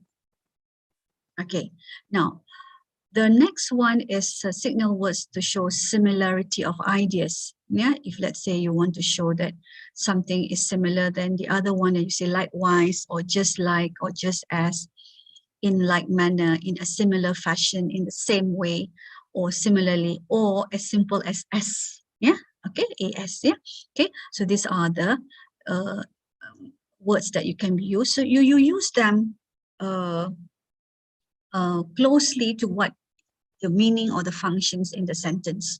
Okay, now the next one is signal words to show similarity of ideas. Yeah, if let's say you want to show that something is similar than the other one, and you say likewise, or just like, or just as, in like manner, in a similar fashion, in the same way, or similarly, or as simple as S. Yeah, okay, AS. Yeah, okay. So these are the words that you can use. So you use them closely to what the meaning or the functions in the sentence.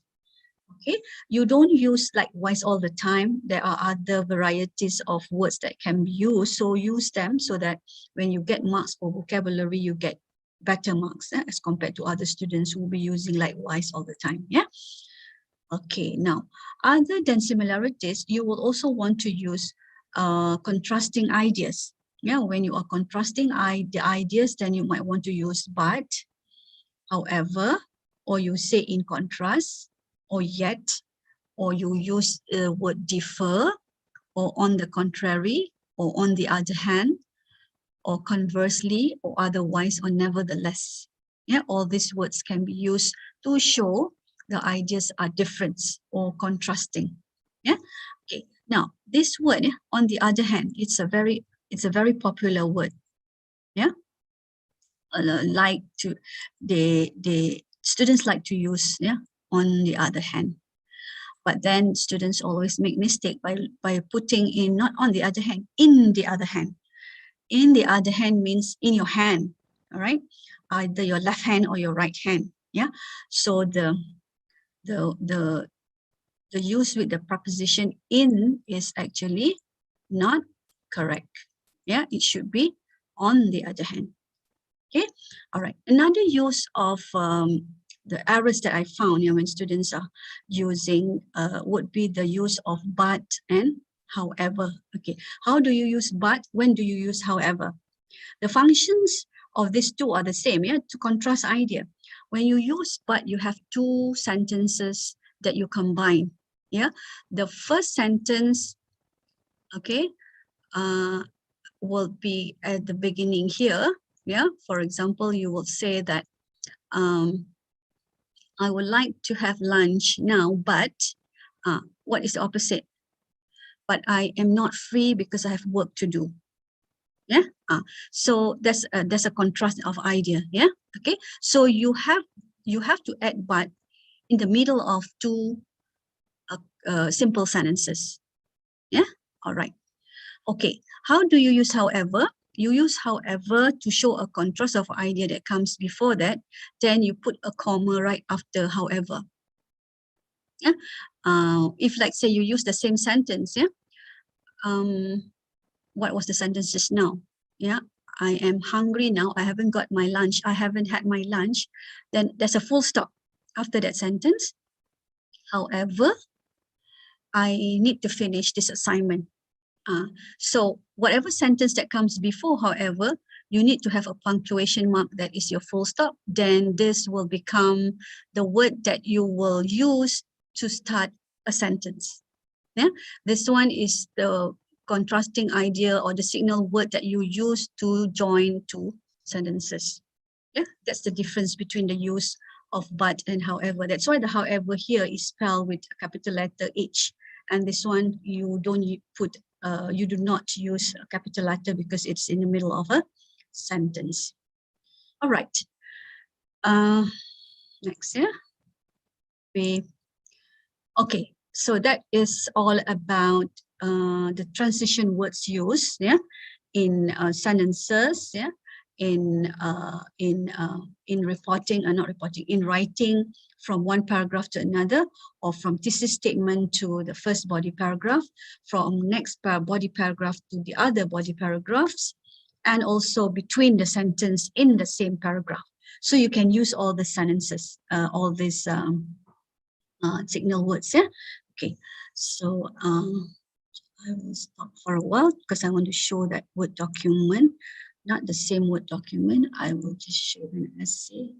Okay, you don't use likewise all the time. There are other varieties of words that can be used, so use them so that when you get marks for vocabulary, you get better marks as compared to other students who will be using likewise all the time. Yeah. Okay, now other than similarities, you will also want to use contrasting ideas. Yeah, when you are contrasting the ideas, then you might want to use but, however, or you say in contrast, or yet, or you use the word differ, or on the contrary, or on the other hand, or conversely, or otherwise, or nevertheless. Yeah, all these words can be used to show the ideas are different or contrasting. Yeah. Okay. Now this word, on the other hand, it's a very popular word. Yeah. Like to the students like to use, yeah, on the other hand. But then students always make mistake by putting in not on the other hand, in the other hand. In the other hand means in your hand, all right? Either your left hand or your right hand, yeah? So the use with the preposition in is actually not correct. Yeah, it should be on the other hand. Okay, all right. Another use of the errors that I found, when students are using would be the use of but and however. Okay, how do you use but? When do you use however? The functions of these two are the same, yeah, to contrast idea. When you use but, you have two sentences that you combine. Yeah, the first sentence, okay, will be at the beginning here. Yeah, for example, you will say that I would like to have lunch now, but what is the opposite? But I am not free because I have work to do. Yeah. So that's a contrast of idea. Yeah. Okay. So you have to add but in the middle of two simple sentences. Yeah. All right. Okay. How do you use however? You use however to show a contrast of idea that comes before that. Then you put a comma right after however. Yeah. If let's say you use the same sentence, yeah. What was the sentence just now? Yeah. I am hungry now. I haven't got my lunch. I haven't had my lunch. Then there's a full stop after that sentence. However, I need to finish this assignment. So whatever sentence that comes before, however, you need to have a punctuation mark that is your full stop. Then this will become the word that you will use to start a sentence. Yeah, this one is the contrasting idea or the signal word that you use to join two sentences. Yeah, that's the difference between the use of but and however. That's why the however here is spelled with a capital letter H, and this one you don't put you do not use a capital letter because it's in the middle of a sentence. All right. Next, yeah. Okay, so that is all about the transition words used, yeah, in sentences, yeah, in reporting, not reporting, in writing from one paragraph to another, or from thesis statement to the first body paragraph, from next body paragraph to the other body paragraphs, and also between the sentence in the same paragraph. So you can use all the sentences, all these signal words. Yeah. Okay. So I will stop for a while because I want to show that Word document, not the same Word document. I will just show an essay.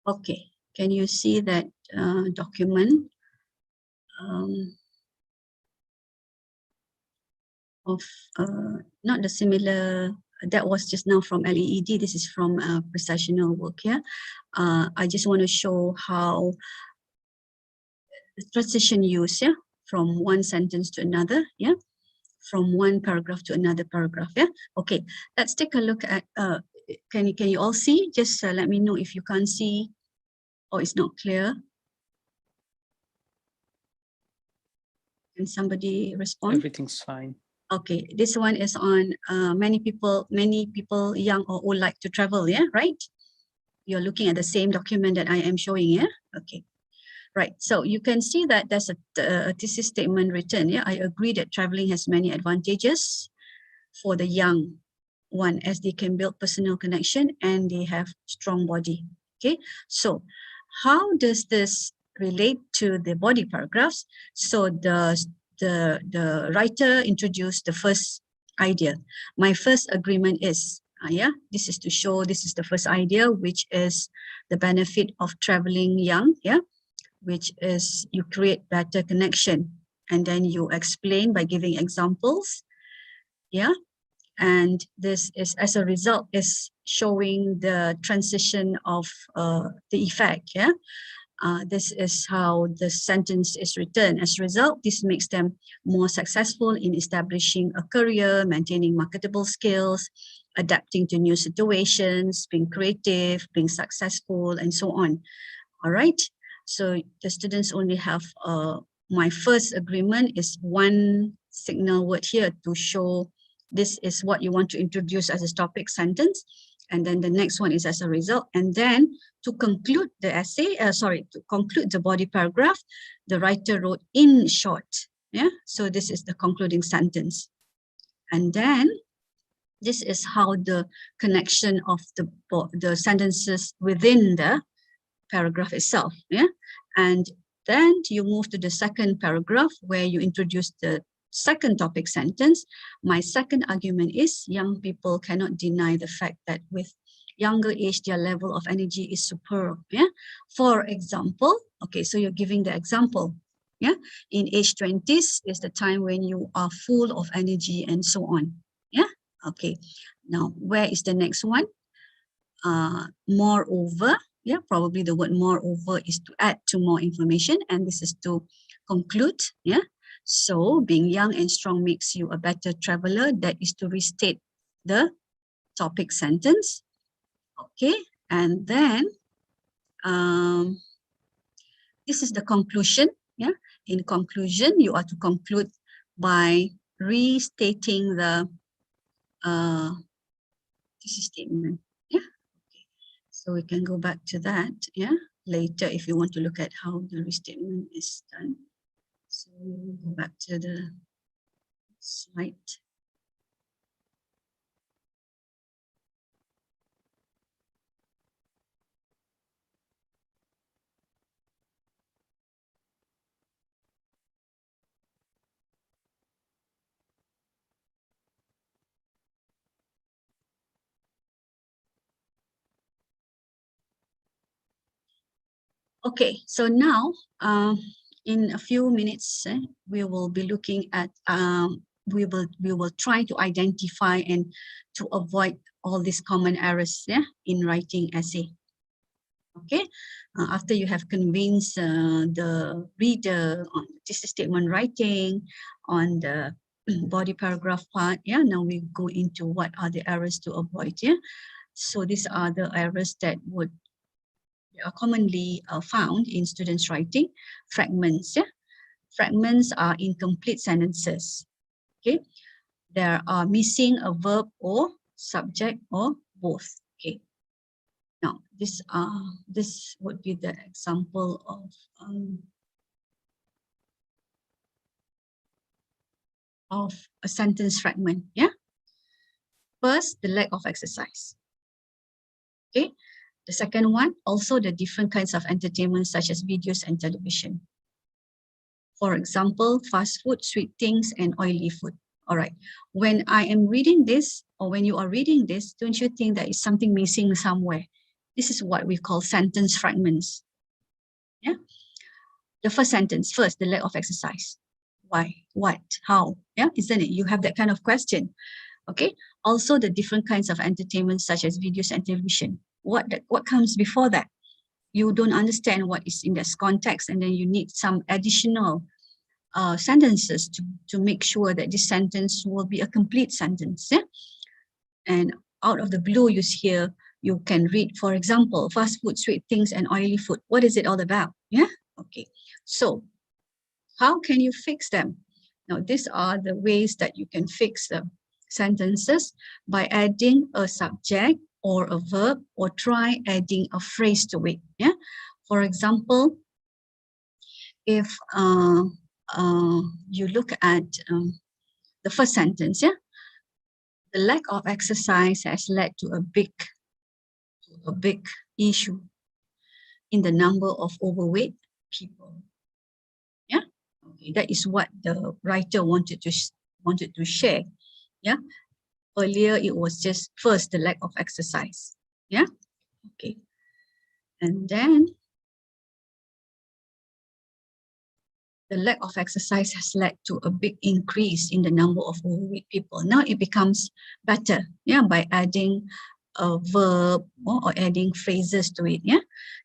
Okay, can you see that document of not the similar, that was just now from LEED, this is from processional work here. I just want to show how the transition use, yeah, from one sentence to another, yeah, from one paragraph to another paragraph, yeah. Okay, let's take a look at, can you all see? Just let me know if you can't see or it's not clear. Can somebody respond? Everything's fine. Okay, this one is on many people, young or old, like to travel, yeah, right? You're looking at the same document that I am showing, yeah? Okay, right. So you can see that there's a thesis statement written, yeah? I agree that traveling has many advantages for the young one, as they can build personal connection and they have strong body, okay? So how does this relate to the body paragraphs? So the writer introduced the first idea. My first agreement is, yeah, this is to show this is the first idea, which is the benefit of traveling young, yeah, which is you create better connection, and then you explain by giving examples, yeah, and this is as a result is showing the transition of the effect, yeah. This is how the sentence is written. As a result, this makes them more successful in establishing a career, maintaining marketable skills, adapting to new situations, being creative, being successful, and so on. All right. So the students only have my first agreement is one signal word here to show this is what you want to introduce as a topic sentence. And then the next one is as a result. And then to conclude the essay, to conclude the body paragraph, the writer wrote in short. Yeah, so this is the concluding sentence. And then this is how the connection of the sentences within the paragraph itself. Yeah, and then you move to the second paragraph where you introduce the second topic sentence. My second argument is young people cannot deny the fact that with younger age, their level of energy is superb. Yeah. For example, okay, so you're giving the example. Yeah. In age 20s is the time when you are full of energy and so on. Yeah. Okay. Now, where is the next one? Moreover, yeah, probably the word moreover is to add to more information, and this is to conclude. Yeah. So being young and strong makes you a better traveler. That is to restate the topic sentence. Okay, and then this is the conclusion. Yeah, in conclusion, you are to conclude by restating the thesis statement. Yeah, okay. So we can go back to that. Yeah, later if you want to look at how the restatement is done. So we'll go back to the slide. Okay, so now in a few minutes, we will be looking at, we will try to identify and to avoid all these common errors in writing essay. Okay, after you have convinced the reader on thesis statement writing, on the body paragraph part, now we go into what are the errors to avoid. So these are the errors that would are commonly found in students writing. Fragments. Fragments are incomplete sentences. Okay, there are missing a verb or subject or both. Okay, now this would be the example of a sentence fragment. First, the lack of exercise. Okay, the second one, also the different kinds of entertainment such as videos and television. For example, fast food, sweet things, and oily food. All right, when I am reading this, or when you are reading this, don't you think there is something missing somewhere? This is what we call sentence fragments. The first sentence, first, the lack of exercise. Why, what, how, isn't it? You have that kind of question. Okay, also the different kinds of entertainment such as videos and television. What comes before that? You don't understand what is in this context, and then you need some additional sentences to make sure that this sentence will be a complete sentence. And out of the blue, you can read, for example, fast food, sweet things, and oily food. What is it all about? Okay, so how can you fix them? Now, these are the ways that you can fix the sentences: by adding a subject or a verb, or try adding a phrase to it. For example, if you look at the first sentence, the lack of exercise has led to a big issue in the number of overweight people. Okay, that is what the writer wanted to share. Earlier it was just first the lack of exercise. Okay, and then the lack of exercise has led to a big increase in the number of overweight people. Now it becomes better, by adding a verb or adding phrases to it.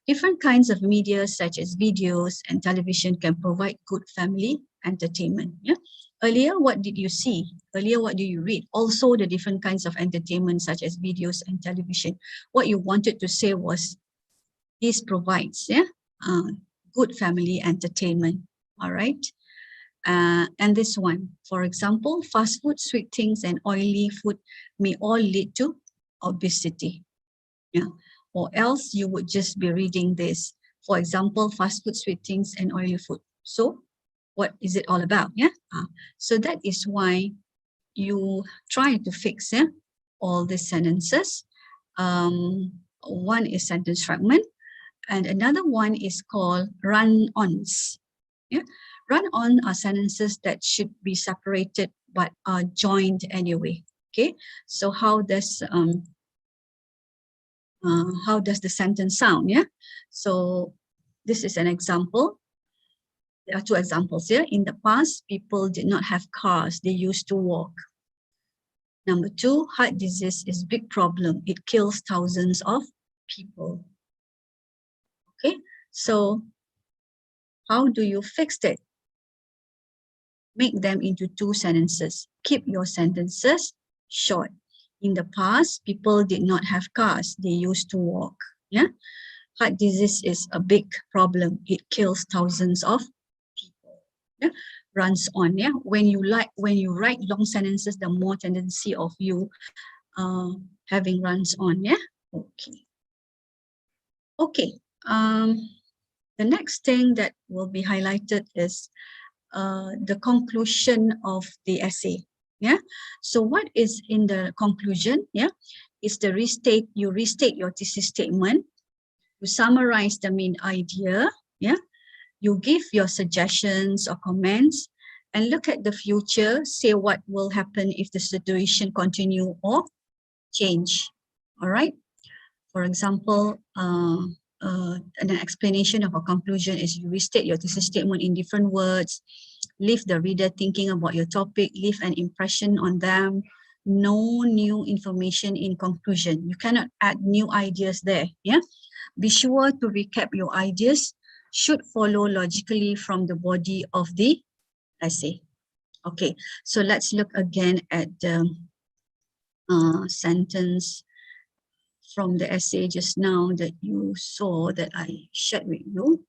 Different kinds of media such as videos and television can provide good family entertainment. Earlier, what did you see? Earlier, what do you read? Also the different kinds of entertainment such as videos and television. What you wanted to say was this provides good family entertainment. All right. And this one, for example, fast food, sweet things, and oily food may all lead to obesity. Or else you would just be reading this. For example, fast food, sweet things, and oily food. So what is it all about? So that is why you try to fix all the sentences. One is sentence fragment, and another one is called run-ons. Run-on are sentences that should be separated but are joined anyway. Okay, so how does the sentence sound? So this is an example. There are two examples here. In the past, people did not have cars. They used to walk. Number two, heart disease is a big problem. It kills thousands of people. Okay, so how do you fix it? Make them into two sentences. Keep your sentences short. In the past, people did not have cars. They used to walk. Heart disease is a big problem. It kills thousands of people. Runs on. When you write long sentences, the more tendency of you having runs on. Okay. the next thing that will be highlighted is the conclusion of the essay. Yeah. So what is in the conclusion? Yeah, is you restate your thesis statement, you summarize the main idea. Yeah, you give your suggestions or comments, and look at the future. Say what will happen if the situation continue or change. All right. For example, an explanation of a conclusion is you restate your thesis statement in different words, leave the reader thinking about your topic, leave an impression on them. No new information in conclusion. You cannot add new ideas there. Yeah. Be sure to recap your ideas should follow logically from the body of the essay. Okay, so let's look again at the sentence from the essay just now that you saw that I shared with you.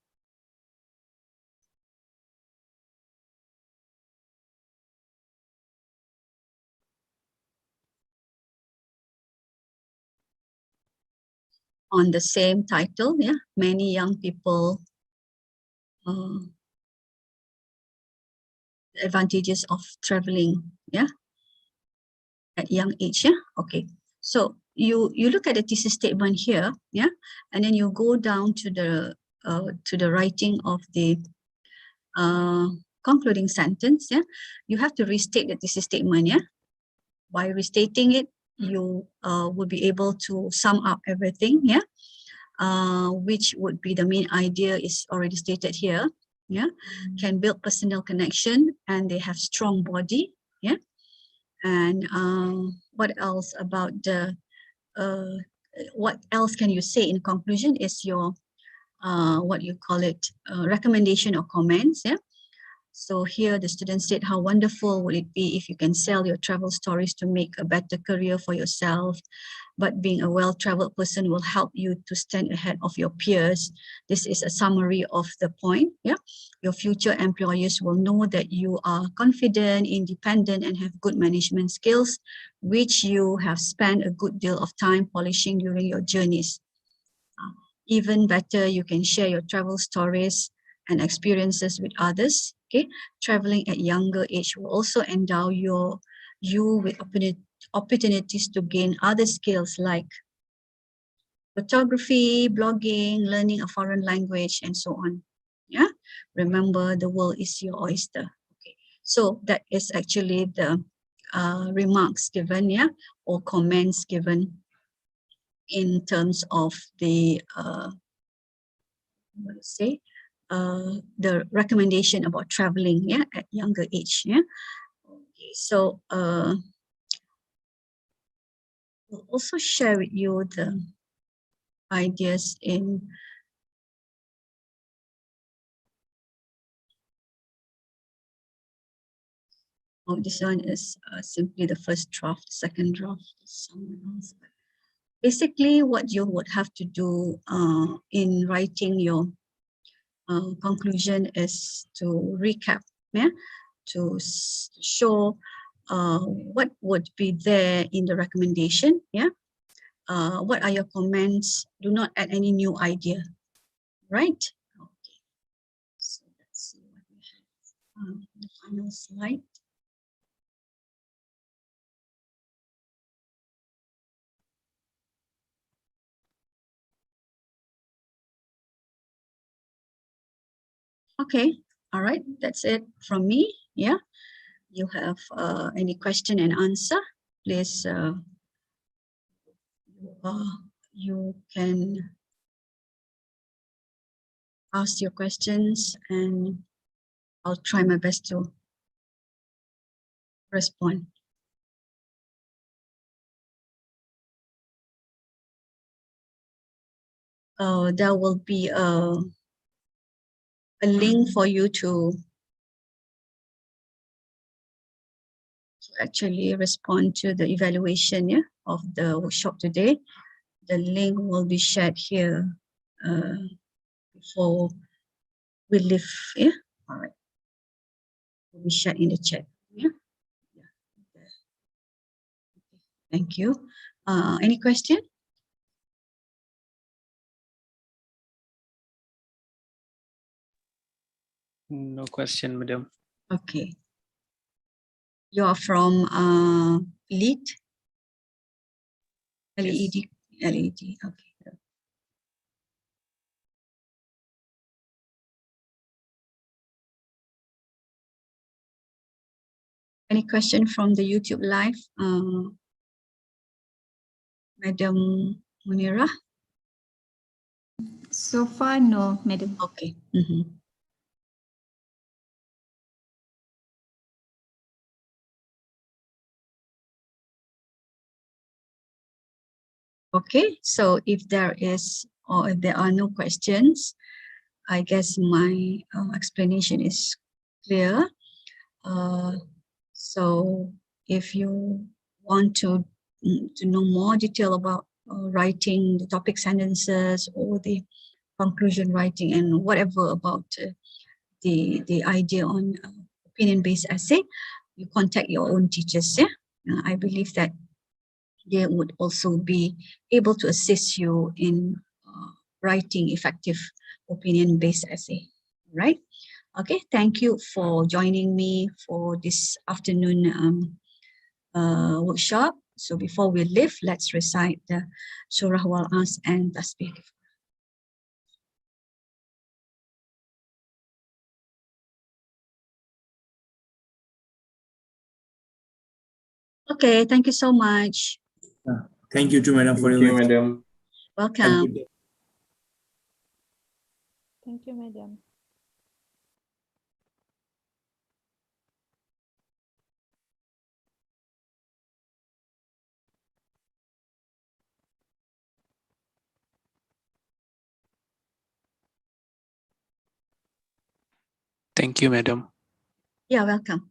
On the same title, yeah, many young people, advantages of traveling, yeah, at young age, yeah. Okay, so you look at the thesis statement here, yeah, and then you go down to the writing of the concluding sentence. Yeah, you have to restate the thesis statement. Yeah, by restating it, you will be able to sum up everything. Yeah, which would be the main idea is already stated here. Yeah, can build personal connection and they have strong body. Yeah, and what else about the what else can you say in conclusion is your what you call it recommendation or comments. Yeah, so here the student said, how wonderful would it be if you can sell your travel stories to make a better career for yourself, but being a well-traveled person will help you to stand ahead of your peers. This is a summary of the point. Yeah, your future employers will know that you are confident, independent, and have good management skills, which you have spent a good deal of time polishing during your journeys. Even better, you can share your travel stories and experiences with others. Okay, traveling at younger age will also endow you with opportunities to gain other skills like photography, blogging, learning a foreign language, and so on. Yeah, remember the world is your oyster. Okay, so that is actually the remarks given, yeah, or comments given in terms of the what to say, the recommendation about traveling, yeah, at younger age. Yeah. Okay, so we'll also share with you the ideas in this one is simply the first draft, second draft, someone else. Basically, what you would have to do in writing your conclusion is to recap, yeah, to show what would be there in the recommendation, yeah. What are your comments? Do not add any new idea, right? Okay, so let's see what we have. The final slide. Okay, all right, that's it from me. Yeah, you have any question and answer, please you can ask your questions and I'll try my best to respond. There will be a link for you to actually respond to the evaluation, yeah, of the workshop today. The link will be shared here before we leave. Yeah, all right. Will be shared in the chat. Yeah. Thank you. Any question? No question, madam. Okay. You are from LEED? LED? LED, okay. Any question from the YouTube live? Madam Munira? So far, no, madam. Okay. Okay, so if there is or if there are no questions, I guess my explanation is clear. So if you want to know more detail about writing the topic sentences or the conclusion writing and whatever about the idea on opinion-based essay, you contact your own teachers. Yeah, I believe that they would also be able to assist you in writing effective opinion-based essay. Right? Okay, thank you for joining me for this afternoon workshop. So before we leave, let's recite the Surah Wal-As and Tasbih. Okay, thank you so much. Thank you to madam for your madam. Welcome. Thank you, madam. Thank you, madam. Yeah, welcome.